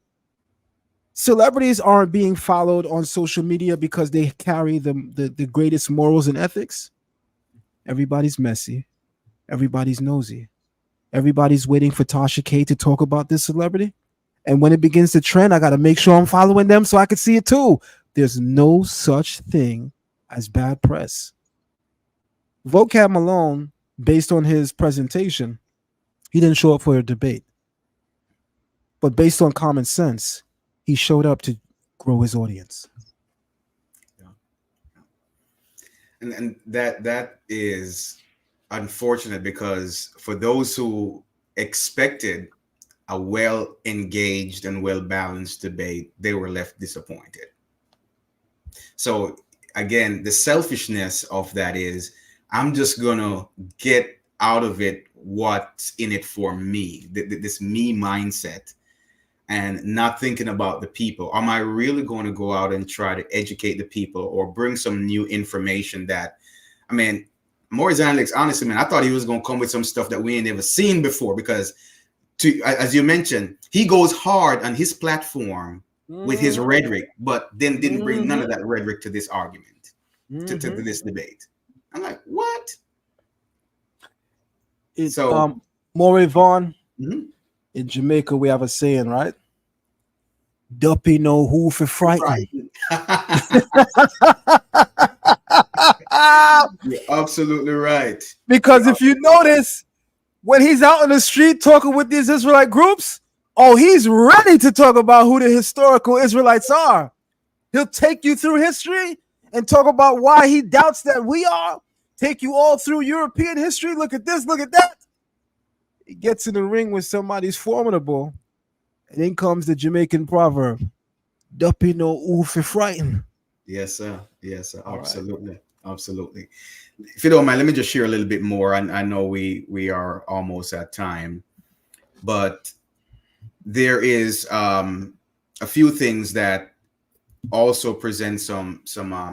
Celebrities aren't being followed on social media because they carry the greatest morals and ethics. Everybody's messy. Everybody's nosy. Everybody's waiting for Tasha K to talk about this celebrity. And when it begins to trend, I got to make sure I'm following them so I can see it too. There's no such thing as bad press. Vocab Malone based on his presentation, he didn't show up for a debate. But based on common sense, he showed up to grow his audience. And that is unfortunate, because for those who expected a well engaged and well balanced debate, they were left disappointed. So again, the selfishness of that is, I'm just gonna get out of it what's in it for me, this me mindset, and not thinking about the people. Am I really going to go out and try to educate the people or bring some new information that, I mean, Moreh and Lexx, honestly, man, I thought he was going to come with some stuff that we ain't never seen before, because as you mentioned, he goes hard on his platform with his rhetoric, but then didn't bring none of that rhetoric to this argument, to this debate. I'm like, what? So, Moreh, Vaughn, in Jamaica, we have a saying, right? Duppy know who for frightened. You're absolutely right. Because if you notice, when he's out on the street talking with these Israelite groups, oh, he's ready to talk about who the historical Israelites are. He'll take you through history and talk about why he doubts that we are. Take you all through European history. Look at this, look at that. He gets in the ring with somebody's formidable, and in comes the Jamaican proverb, Duppy no who for frightened. Yes, sir. Yes, sir. Absolutely. Right. Absolutely. If you don't mind, let me just share a little bit more. I know we are almost at time, but there is a few things that also present some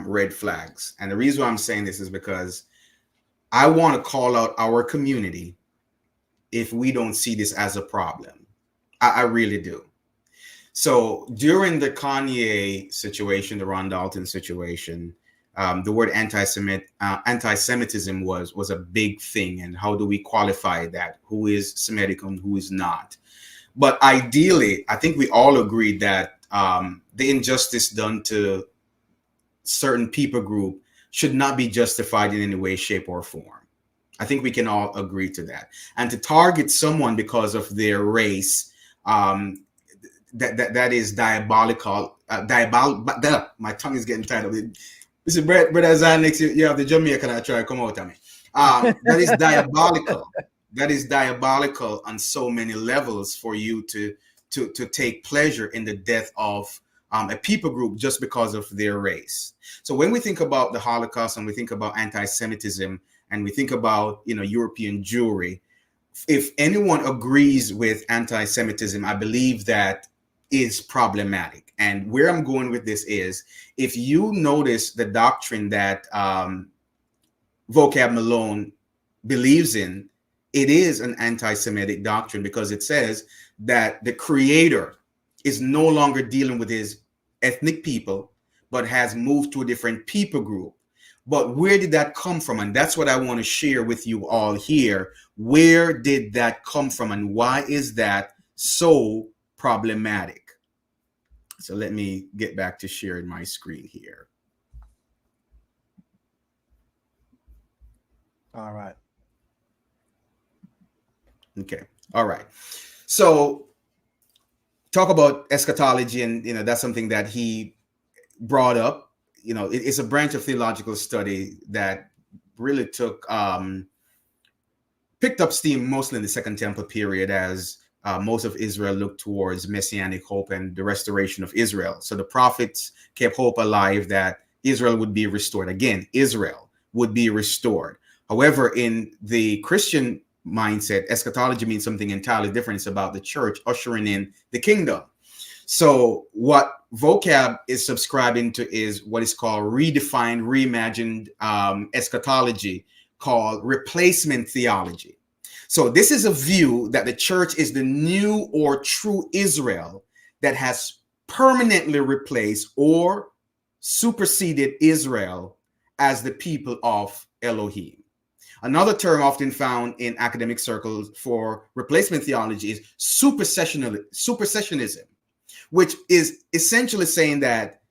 red flags. And the reason why I'm saying this is because I want to call out our community if we don't see this as a problem. I really do. So during the Kanye situation, the Ron Dalton situation, the word anti-Semitism was a big thing. And how do we qualify that? Who is Semitic and who is not? But ideally, I think we all agreed that the injustice done to certain people group should not be justified in any way, shape, or form. I think we can all agree to that. And to target someone because of their race, that is diabolical. My tongue is getting tired of it. Listen, brother Zan, you have the Jamaican that try to come out of me. That is diabolical. That is diabolical on so many levels for you to take pleasure in the death of a people group just because of their race. So when we think about the Holocaust and we think about anti-Semitism and we think about European Jewry, if anyone agrees with anti-Semitism, I believe that is problematic. And where I'm going with this is, if you notice the doctrine that Vocab Malone believes in, it is an anti-Semitic doctrine, because it says that the creator is no longer dealing with his ethnic people, but has moved to a different people group. But where did that come from? And that's what I want to share with you all here. Where did that come from, and why is that so problematic? So let me get back to sharing my screen here. All right. Okay. All right. So talk about eschatology, and that's something that he brought up. It's a branch of theological study that really picked up steam mostly in the Second Temple period, as most of Israel looked towards messianic hope and the restoration of Israel. So the prophets kept hope alive that Israel would be restored. Again, Israel would be restored. However, in the Christian mindset, eschatology means something entirely different. It's about the church ushering in the kingdom. So what Vocab is subscribing to is what is called redefined, reimagined eschatology, called replacement theology. So this is a view that the church is the new or true Israel that has permanently replaced or superseded Israel as the people of Elohim. Another term often found in academic circles for replacement theology is supersessionism, which is essentially saying that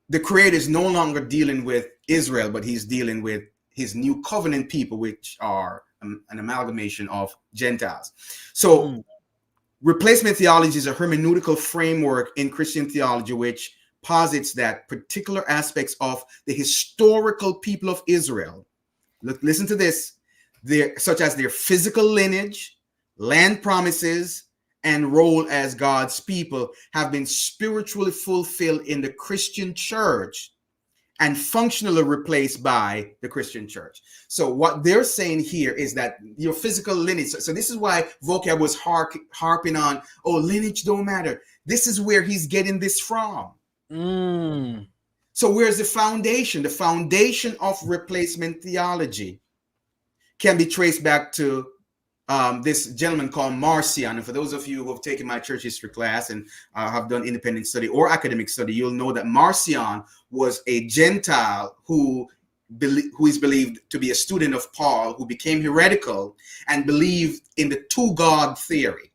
the creator is no longer dealing with Israel, but he's dealing with his new covenant people, which are an amalgamation of Gentiles. So replacement theology is a hermeneutical framework in Christian theology which posits that particular aspects of the historical people of Israel, listen to this, such as their physical lineage, land promises, and role as God's people, have been spiritually fulfilled in the Christian church and functionally replaced by the Christian church. So what they're saying here is that your physical lineage, so this is why Vocab was harping on, oh, lineage don't matter. This is where he's getting this from. So where's the foundation? The foundation of replacement theology can be traced back to this gentleman called Marcion. And for those of you who have taken my church history class and have done independent study or academic study, you'll know that Marcion was a Gentile who is believed to be a student of Paul, who became heretical and believed in the two-God theory,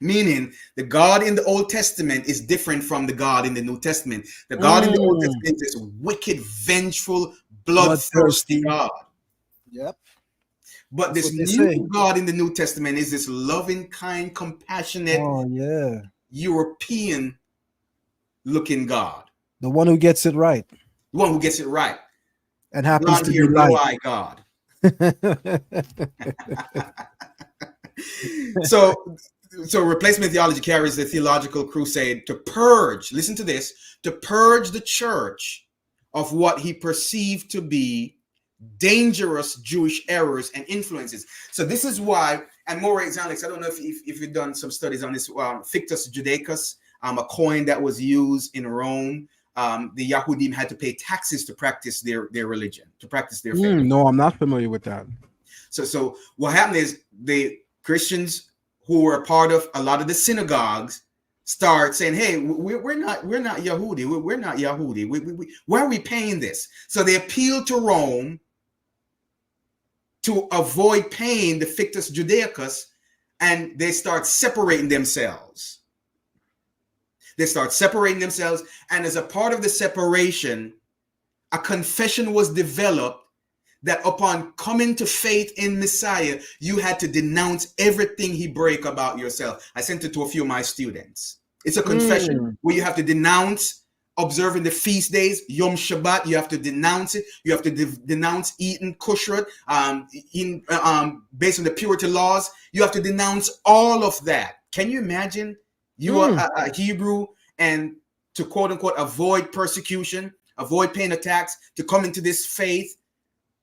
meaning the God in the Old Testament is different from the God in the New Testament. The God in the Old Testament is wicked, vengeful, bloodthirsty God. Yep. But That's this new God in the New Testament is this loving, kind, compassionate, European looking God. The one who gets it right. The one who gets it right. And happens to be right. God. So replacement theology carries the theological crusade to purge, listen to this, to purge the church of what he perceived to be dangerous Jewish errors and influences. So this is why, and Moreh, Alex, I don't know if you've done some studies on this, Fictus Judaicus, a coin that was used in Rome. The Yahudim had to pay taxes to practice their religion, to practice their faith. No, I'm not familiar with that. So what happened is the Christians who were a part of a lot of the synagogues start saying, hey, we're not Yahudi. We're not Yahudi. Why are we paying this? So they appeal to Rome to avoid paying the Fictus Judaicus, and they start separating themselves. They start separating themselves, and as a part of the separation, a confession was developed that upon coming to faith in Messiah, you had to denounce everything he break about yourself. I sent it to a few of my students. It's a confession where you have to denounce observing the feast days, Yom Shabbat. You have to denounce it. You have to denounce eating kushrut, based on the purity laws. You have to denounce all of that. Can you imagine? You are a Hebrew, and to quote unquote avoid persecution, avoid paying a tax, to come into this faith,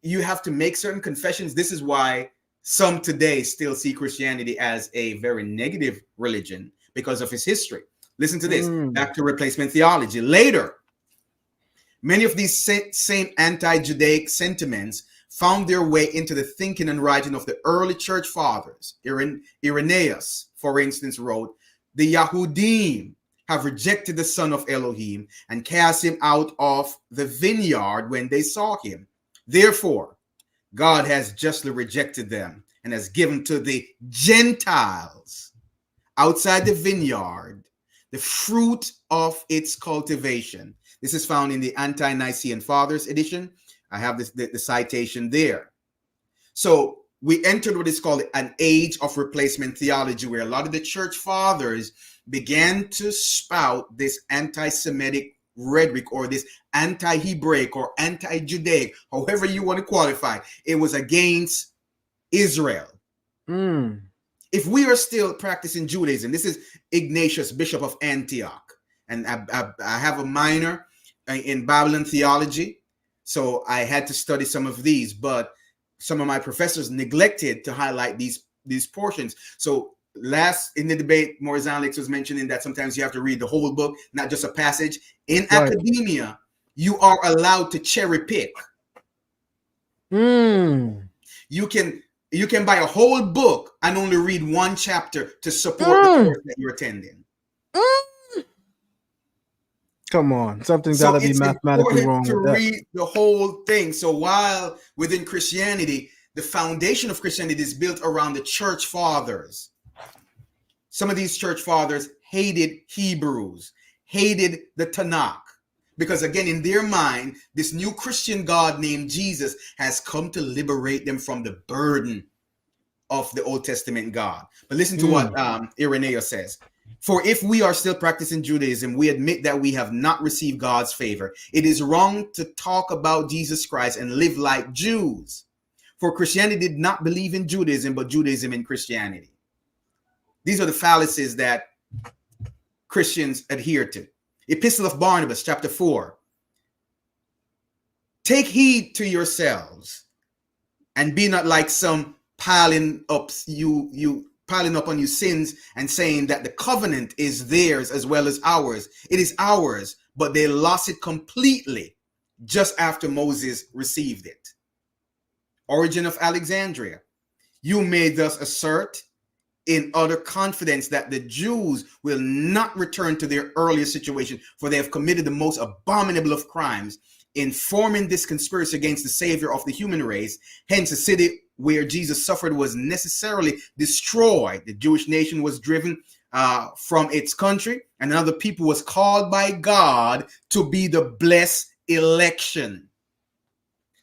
you have to make certain confessions. This is why some today still see Christianity as a very negative religion because of its history. Listen to this, back to replacement theology. Later, many of these same anti-Judaic sentiments found their way into the thinking and writing of the early church fathers. Irenaeus, for instance, wrote, the Yahudim have rejected the son of Elohim and cast him out of the vineyard when they saw him. Therefore, God has justly rejected them and has given to the Gentiles outside the vineyard the fruit of its cultivation. This is found in the Ante-Nicene Fathers edition. I have the citation there. So we entered what is called an age of replacement theology, where a lot of the church fathers began to spout this anti-Semitic rhetoric, or this anti-Hebraic or anti-Judaic, however you want to qualify. It was against Israel. If we are still practicing Judaism, this is Ignatius, Bishop of Antioch, and I have a minor in Babylon theology, so I had to study some of these, but some of my professors neglected to highlight these portions. So last in the debate, Moreh Alex was mentioning that sometimes you have to read the whole book, not just a passage. In academia, you are allowed to cherry pick. You can buy a whole book and only read one chapter to support the course that you're attending. Come on, something's got to be mathematically wrong to with that. read the whole thing. So while within Christianity, the foundation of Christianity is built around the church fathers. Some of these church fathers hated Hebrews, hated the Tanakh, because again, in their mind, this new Christian God named Jesus has come to liberate them from the burden of the Old Testament God. But listen to what Irenaeus says. For if we are still practicing Judaism, we admit that we have not received God's favor. It is wrong to talk about Jesus Christ and live like Jews. For Christianity did not believe in Judaism, but Judaism in Christianity. These are the fallacies that Christians adhere to. Epistle of Barnabas, chapter 4. Take heed to yourselves and be not like some piling up on you sins and saying that the covenant is theirs as well as ours. It is ours, but they lost it completely just after Moses received it. Origin of Alexandria. You may thus assert in utter confidence that the Jews will not return to their earlier situation, for they have committed the most abominable of crimes in forming this conspiracy against the Savior of the human race. Hence, the city where Jesus suffered was necessarily destroyed. The Jewish nation was driven from its country, and another people was called by God to be the blessed election.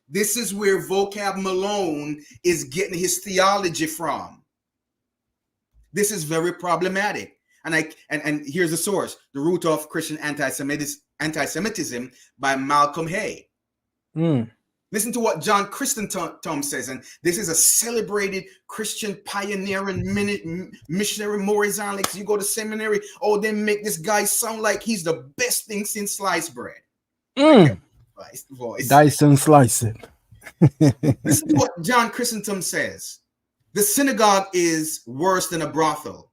This is where Vocab Malone is getting his theology from. This is very problematic. And here's the source: The Root of Christian Anti-Semitism by Malcolm Hay. Listen to what John Chrysostom says, and this is a celebrated Christian pioneer and missionary. Moreh, Lexx, you go to seminary, oh, they make this guy sound like he's the best thing since sliced bread. Voice. Dice and slice it. Listen to what John Chrysostom says. The synagogue is worse than a brothel.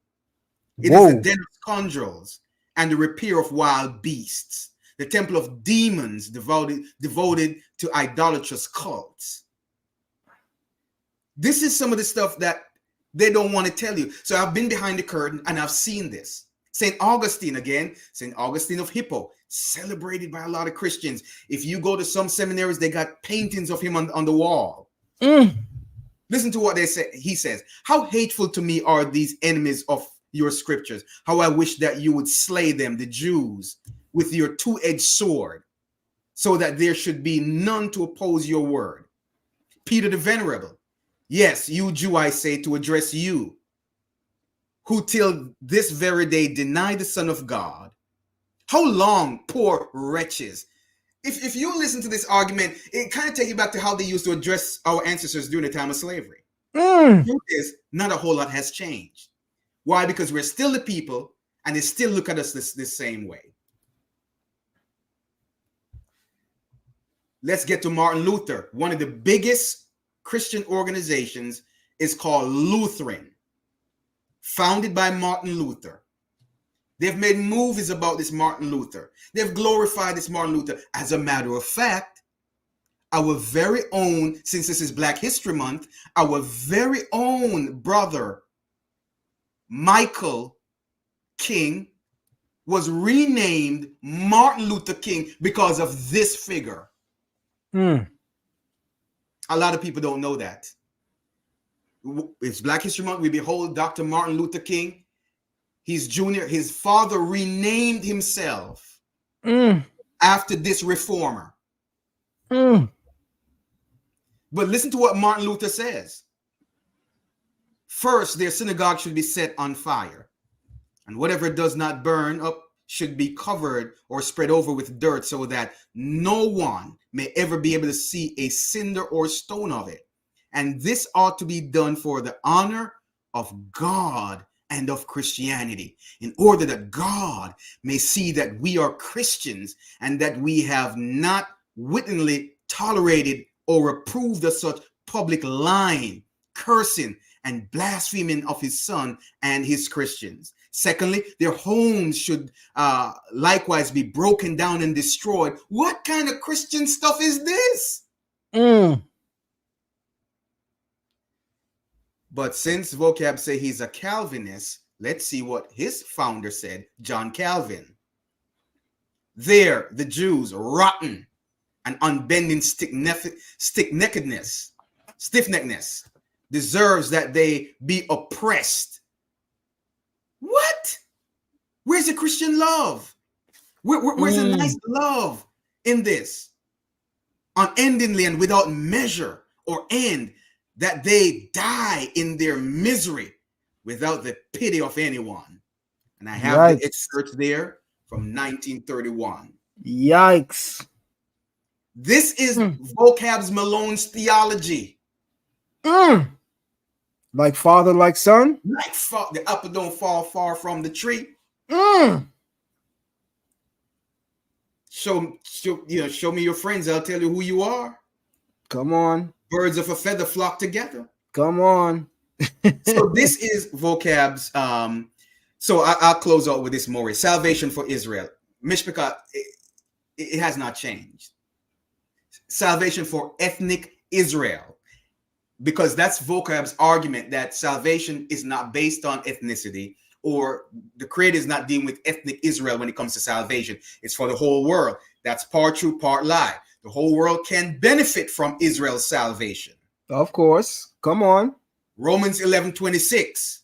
It is the den of scoundrels and the repair of wild beasts, the temple of demons devoted to idolatrous cults. This is some of the stuff that they don't want to tell you. So I've been behind the curtain and I've seen this. St. Augustine again, St. Augustine of Hippo, celebrated by a lot of Christians. If you go to some seminaries, they got paintings of him on the wall. Listen to what they say. He says, how hateful to me are these enemies of your scriptures. How I wish that you would slay them, the Jews, with your two-edged sword, so that there should be none to oppose your word. Peter the Venerable. Yes, you Jew, I say, to address you, who till this very day deny the Son of God. How long, poor wretches? If you listen to this argument, it kind of takes you back to how they used to address our ancestors during the time of slavery. The truth is, not a whole lot has changed. Why? Because we're still the people, and they still look at us this same way. Let's get to Martin Luther. One of the biggest Christian organizations is called Lutheran, founded by Martin Luther. They've made movies about this Martin Luther. They've glorified this Martin Luther. As a matter of fact, our very own, since this is Black History Month, our very own brother, Michael King, was renamed Martin Luther King because of this figure. A lot of people don't know that. It's Black History Month. We behold Dr. Martin Luther King. He's junior. His father renamed himself after this reformer. But listen to what Martin Luther says. First, their synagogue should be set on fire, and whatever does not burn up should be covered or spread over with dirt, so that no one may ever be able to see a cinder or stone of it. And this ought to be done for the honor of God and of Christianity, in order that God may see that we are Christians and that we have not wittingly tolerated or approved of such public lying, cursing, and blaspheming of his Son and his Christians. Secondly, their homes should likewise be broken down and destroyed. What kind of Christian stuff is this? But since Vocab say he's a Calvinist, let's see what his founder said, John Calvin. There, the Jews, rotten and unbending stiff-neckedness, deserves that they be oppressed. What? Where's the Christian love? Where's the nice love in this? Unendingly and without measure or end, that they die in their misery without the pity of anyone. And I have the excerpt there from 1931. Yikes. This is Vocab Malone's theology. Like father, like son? Like the apple don't fall far from the tree. Show me your friends. I'll tell you who you are. Come on. Birds of a feather flock together. Come on. So this is Vocab's. So I'll close out with this, Moreh. Salvation for Israel. Mishpachah, it has not changed. Salvation for ethnic Israel. Because that's Vocab's argument that salvation is not based on ethnicity, or the Creator is not dealing with ethnic Israel when it comes to salvation. It's for the whole world. That's part true, part lie. The whole world can benefit from Israel's salvation. Of course. Come on. Romans 11:26.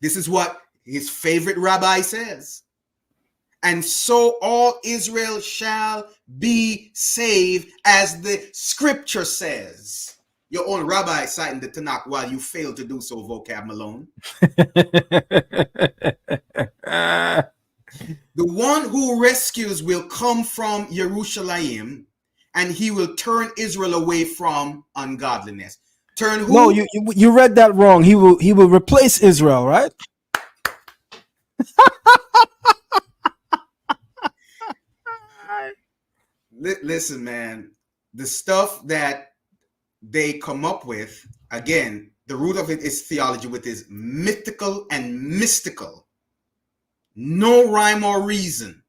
This is what his favorite rabbi says. And so all Israel shall be saved, as the scripture says. Your own rabbi citing the Tanakh while you fail to do so, Vocab Malone. The one who rescues will come from Jerusalem, and he will turn Israel away from ungodliness. Turn who? No, you read that wrong. He will replace Israel, right? Listen, man, the stuff that they come up with, again, the root of it is theology, which is mythical and mystical. No rhyme or reason.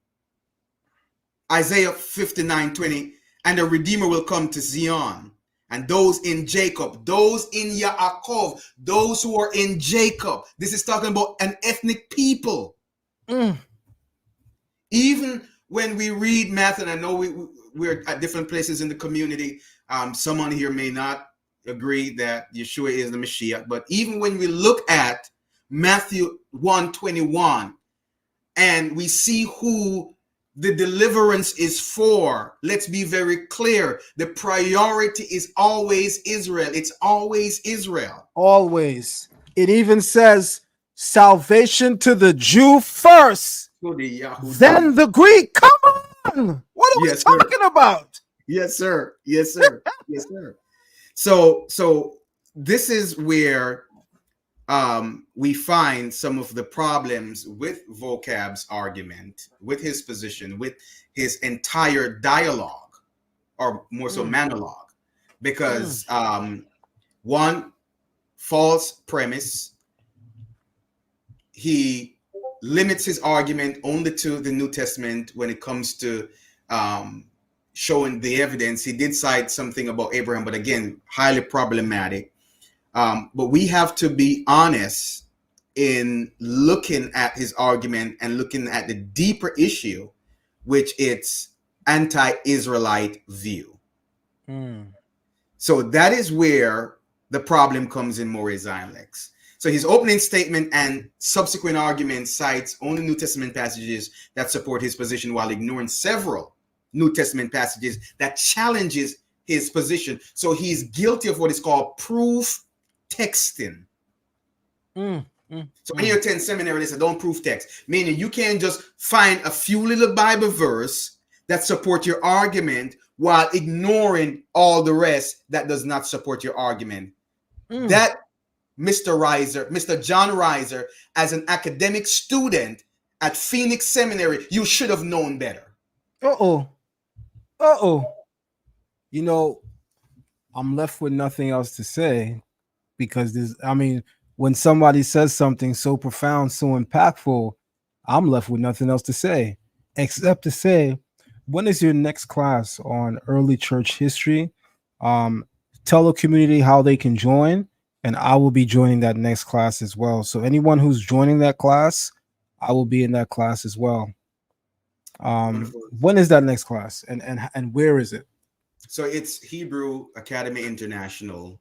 Isaiah 59:20, and the Redeemer will come to Zion, and those in Jacob, those in Yaakov, those who are in Jacob. This is talking about an ethnic people. Even when we read math, and I know we're at different places in the community, someone here may not agree that Yeshua is the Mashiach, but even when we look at Matthew 1:21 and we see who the deliverance is for, let's be very clear. The priority is always Israel. It's always Israel. Always. It even says salvation to the Jew first, then the Greek. Come on. What are we talking about? Yes, sir. Yes, sir. Yes, sir. So this is where we find some of the problems with Vocab's argument, with his position, with his entire dialogue, or more so monologue, because one, false premise. He limits his argument only to the New Testament when it comes to showing the evidence. He did cite something about Abraham, but again, highly problematic. But we have to be honest in looking at his argument and looking at the deeper issue, which it's anti-Israelite view. So that is where the problem comes in Moreh Zion Lexx. So his opening statement and subsequent argument cites only New Testament passages that support his position, while ignoring several New Testament passages that challenges his position. So he's guilty of what is called proof texting. So when you attend seminary, they say don't proof text, meaning you can't just find a few little Bible verse that support your argument while ignoring all the rest that does not support your argument. That Mr. John Reiser, as an academic student at Phoenix Seminary, you should have known better. You know, I'm left with nothing else to say, because when somebody says something so profound, so impactful, I'm left with nothing else to say, except to say, when is your next class on early church history? Tell the community how they can join, and I will be joining that next class as well. So anyone who's joining that class, I will be in that class as well. When is that next class, and where is it? So it's Hebrew Academy International,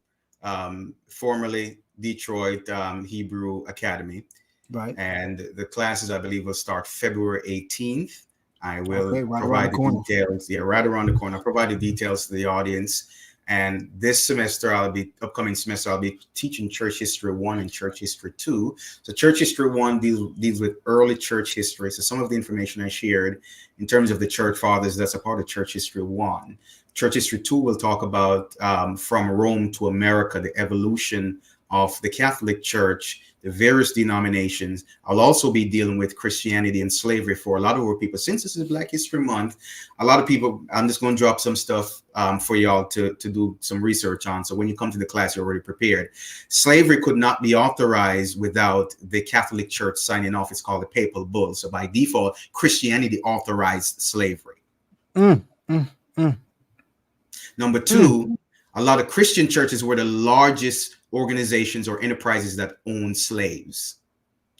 formerly Detroit Hebrew Academy. Right. And the classes, I believe, will start February 18th. I will right provide the details. Yeah, right around the corner. I'll provide the details to the audience. And this upcoming semester, I'll be teaching Church History 1 and Church History 2. So Church History 1 deals with early church history. So some of the information I shared in terms of the church fathers, that's a part of Church History 1. Church History 2 will talk about from Rome to America, the evolution of the Catholic Church, the various denominations. I'll also be dealing with Christianity and slavery for a lot of our people. Since this is Black History Month, a lot of people, I'm just going to drop some stuff for y'all to do some research on. So when you come to the class, you're already prepared. Slavery could not be authorized without the Catholic Church signing off. It's called the Papal Bull. So by default, Christianity authorized slavery. Number two, a lot of Christian churches were the largest organizations or enterprises that owned slaves.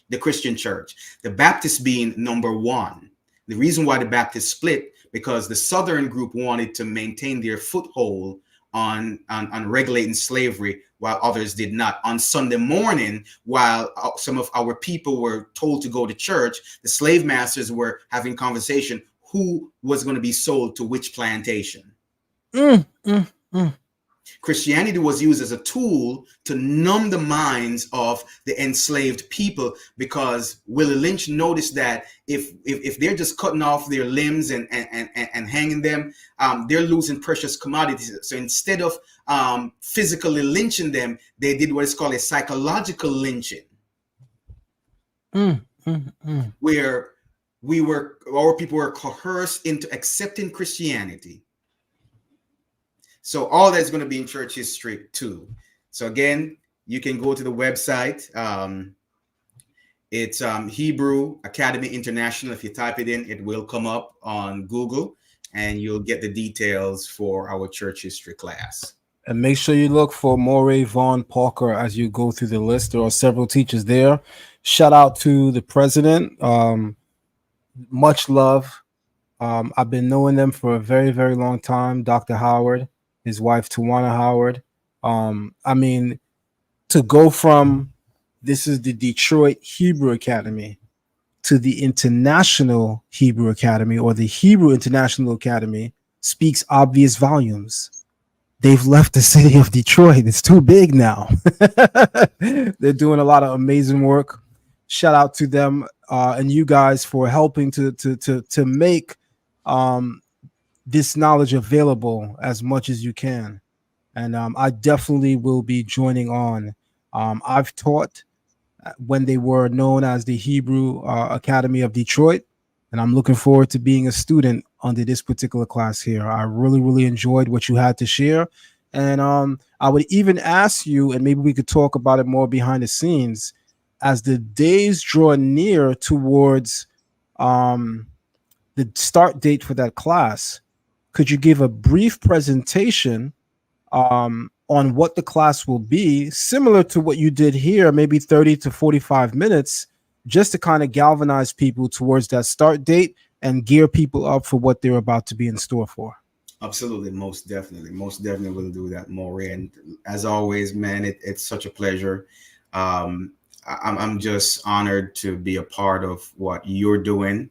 The Christian church, the Baptists being number one. The reason why the Baptists split, because the Southern group wanted to maintain their foothold on regulating slavery, while others did not. On Sunday morning, while some of our people were told to go to church, the slave masters were having conversation who was going to be sold to which plantation. Christianity was used as a tool to numb the minds of the enslaved people, because Willie Lynch noticed that if they're just cutting off their limbs and hanging them, they're losing precious commodities. So instead of physically lynching them, they did what is called a psychological lynching, where our people were coerced into accepting Christianity. So all that's going to be in Church History 2. So again, you can go to the website. It's Hebrew Academy International. If you type it in, it will come up on Google, and you'll get the details for our Church History class. And make sure you look for Moreh, Vaughn, Parker as you go through the list. There are several teachers there. Shout out to the president. Much love. I've been knowing them for a very, very long time. Dr. Howard, his wife, Tawana Howard. I mean, to go from this is the Detroit Hebrew Academy to the International Hebrew Academy, or the Hebrew International Academy, speaks obvious volumes. They've left the city of Detroit. It's too big now. They're doing a lot of amazing work. Shout out to them and you guys for helping to make this knowledge available as much as you can. And I definitely will be joining on. I've taught when they were known as the Hebrew Academy of Detroit, and I'm looking forward to being a student under this particular class here. I really, really enjoyed what you had to share. And I would even ask you, and maybe we could talk about it more behind the scenes, as the days draw near towards the start date for that class, could you give a brief presentation on what the class will be, similar to what you did here, maybe 30 to 45 minutes, just to kind of galvanize people towards that start date and gear people up for what they're about to be in store for? Absolutely. Most definitely will do that, Moreh. And as always, man, it's such a pleasure. I'm just honored to be a part of what you're doing.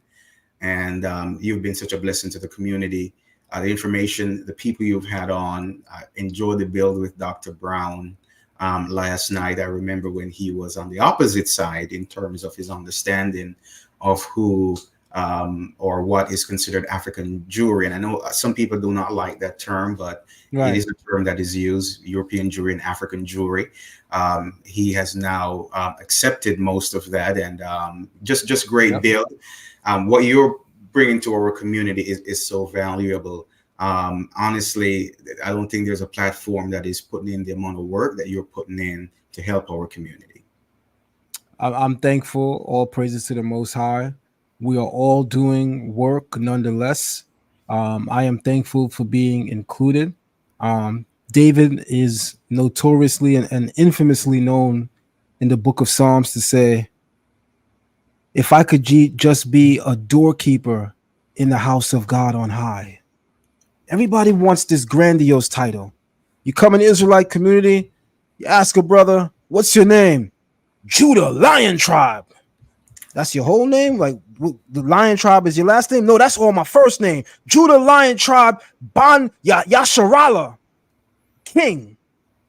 And you've been such a blessing to the community. The information, the people you've had on, I enjoyed the build with Dr. Brown last night. I remember when he was on the opposite side in terms of his understanding of who or what is considered African Jewry. And I know some people do not like that term, but right, it is a term that is used, European Jewry and African Jewry. He has now accepted most of that, and just great build. What you're bringing to our community is so valuable. Honestly, I don't think there's a platform that is putting in the amount of work that you're putting in to help our community. I'm thankful. All praises to the Most High. We are all doing work nonetheless. I am thankful for being included. David is notoriously and infamously known in the book of Psalms to say, if I could just be a doorkeeper in the house of God on high. Everybody wants this grandiose title. You come in the Israelite community, you ask a brother, what's your name? Judah, Lion Tribe. That's your whole name? Like the Lion Tribe is your last name? No, that's all my first name. Judah, Lion Tribe, Ban Yasharala. King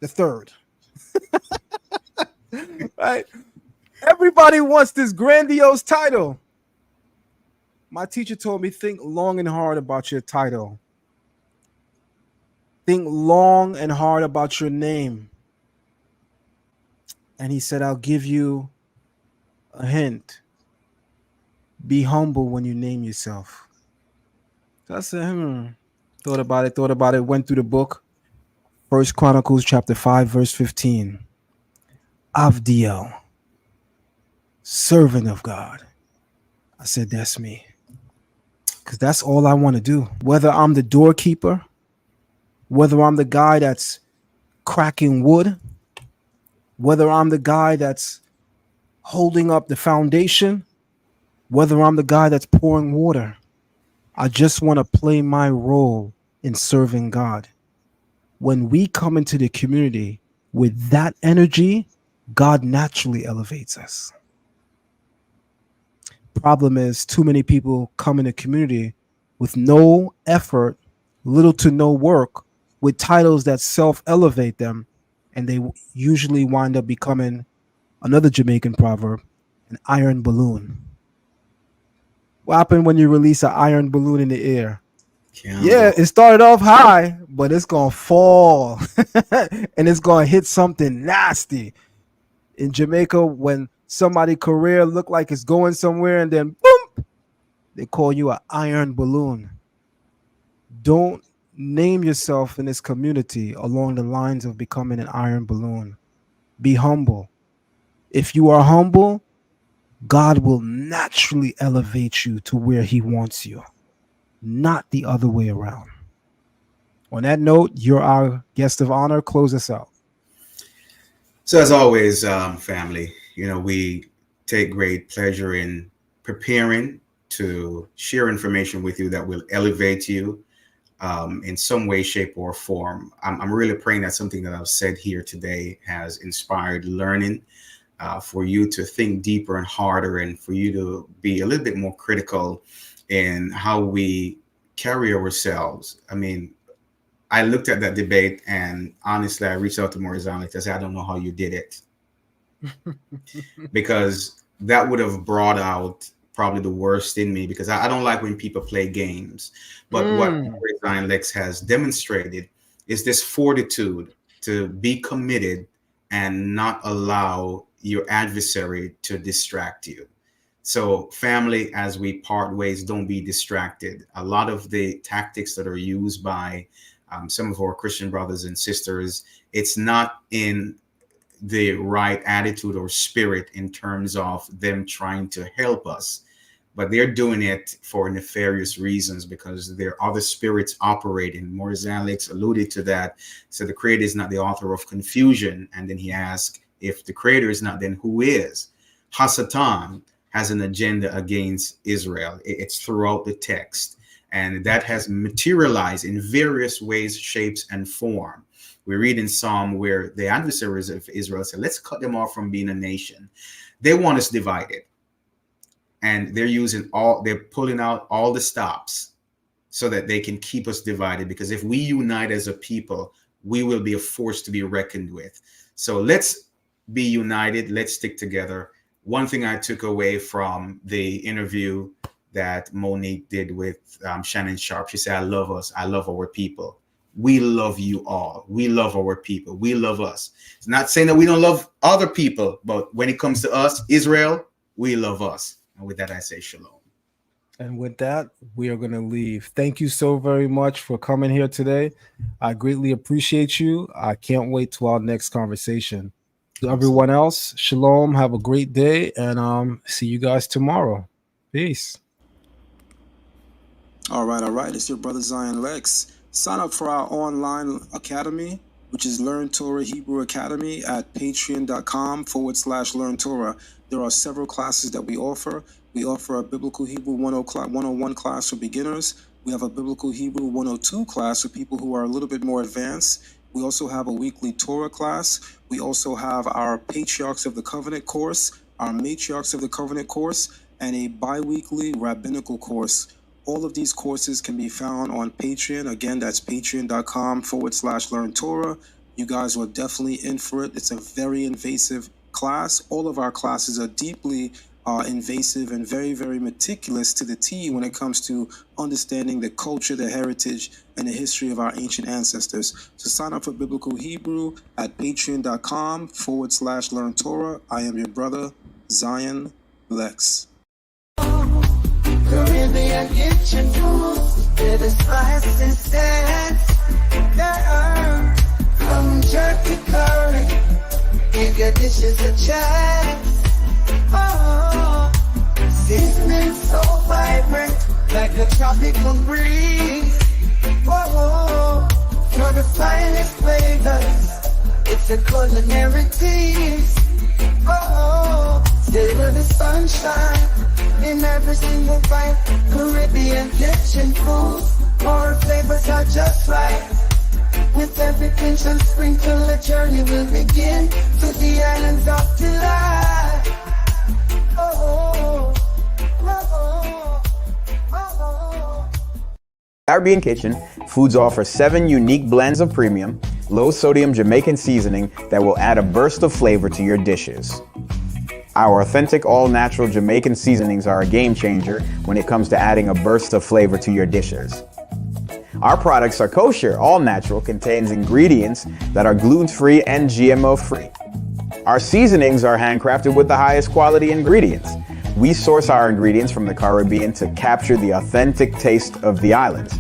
the Third. Right? Everybody wants this grandiose title. My teacher told me, think long and hard about your title. Think long and hard about your name. And he said, I'll give you a hint. Be humble when you name yourself. So I said, thought about it, went through the book. First Chronicles chapter 5, verse 15. Avdiel, servant of God. I said, that's me. Because that's all I want to do. Whether I'm the doorkeeper, whether I'm the guy that's cracking wood, whether I'm the guy that's holding up the foundation, whether I'm the guy that's pouring water, I just want to play my role in serving God. When we come into the community with that energy, God naturally elevates us. Problem is, too many people come in the community with no effort, little to no work, with titles that self-elevate them, and they usually wind up becoming, another Jamaican proverb, an iron balloon. What happened when you release an iron balloon in the air? Yeah, it started off high, but it's going to fall and it's going to hit something nasty. In Jamaica, when somebody's career look like it's going somewhere and then boom, they call you an iron balloon. Don't name yourself in this community along the lines of becoming an iron balloon. Be humble. If you are humble, God will naturally elevate you to where he wants you, not the other way around. On that note, you're our guest of honor. Close us out. So as always, family, we take great pleasure in preparing to share information with you that will elevate you in some way, shape, or form. I'm really praying that something that I've said here today has inspired learning for you to think deeper and harder, and for you to be a little bit more critical in how we carry ourselves. I mean, I looked at that debate, and honestly, I reached out to Moreh. I said, I don't know how you did it. Because that would have brought out probably the worst in me, because I don't like when people play games. But what Moreh Lexx has demonstrated is this fortitude to be committed and not allow your adversary to distract you. So family, as we part ways, don't be distracted. A lot of the tactics that are used by some of our Christian brothers and sisters, it's not in the right attitude or spirit in terms of them trying to help us, but they're doing it for nefarious reasons because there are other spirits operating. Moreh Lexx alluded to that. So the creator is not the author of confusion. And then he asked, if the creator is not, then who is? Hasatan has an agenda against Israel. It's throughout the text. And that has materialized in various ways, shapes, and form. We read in Psalm where the adversaries of Israel said, let's cut them off from being a nation. They want us divided. And they're pulling out all the stops so that they can keep us divided. Because if we unite as a people, we will be a force to be reckoned with. So let's be united. Let's stick together. One thing I took away from the interview that Monique did with Shannon Sharp, she said, I love us. I love our people. We love you all. We love our people. We love us. It's not saying that we don't love other people, but when it comes to us, Israel, we love us. And with that, I say shalom. And with that, we are going to leave. Thank you so very much for coming here today. I greatly appreciate you. I can't wait to our next conversation. To everyone else, shalom. Have a great day, and see you guys tomorrow. Peace. All right. It's your brother Zion Lexx. Sign up for our online academy, which is Learn Torah Hebrew Academy at patreon.com/Learn Torah. There are several classes that we offer. We offer a Biblical Hebrew 101 class for beginners. We have a Biblical Hebrew 102 class for people who are a little bit more advanced. We also have a weekly Torah class. We also have our Patriarchs of the Covenant course, our Matriarchs of the Covenant course, and a bi-weekly rabbinical course. All of these courses can be found on Patreon. Again, that's patreon.com/Learn Torah. You guys were definitely in for it. It's a very invasive class. All of our classes are deeply invasive and very, very meticulous to the T when it comes to understanding the culture, the heritage, and the history of our ancient ancestors. So sign up for Biblical Hebrew at patreon.com/Learn Torah. I am your brother, Zion Lexx. Caribbean kitchen tools, where the spices dance. Come jerky curry, give your dishes a chance. Oh, seasoning so vibrant, like a tropical breeze. Oh, for the finest flavors, it's a culinary tease. Oh, stay with the sunshine in every single bite. Caribbean kitchen food, more flavors are just right. With every pinch and sprinkle, a journey will begin to the islands of delight. Oh, oh, oh, oh. Caribbean Kitchen Foods offer 7 unique blends of premium, low-sodium Jamaican seasoning that will add a burst of flavor to your dishes. Our authentic, all-natural Jamaican seasonings are a game changer when it comes to adding a burst of flavor to your dishes. Our products are kosher, all-natural, contains ingredients that are gluten-free and GMO-free. Our seasonings are handcrafted with the highest quality ingredients. We source our ingredients from the Caribbean to capture the authentic taste of the islands.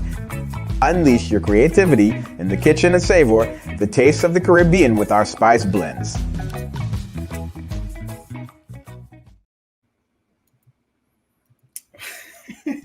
Unleash your creativity in the kitchen and savor the taste of the Caribbean with our spice blends.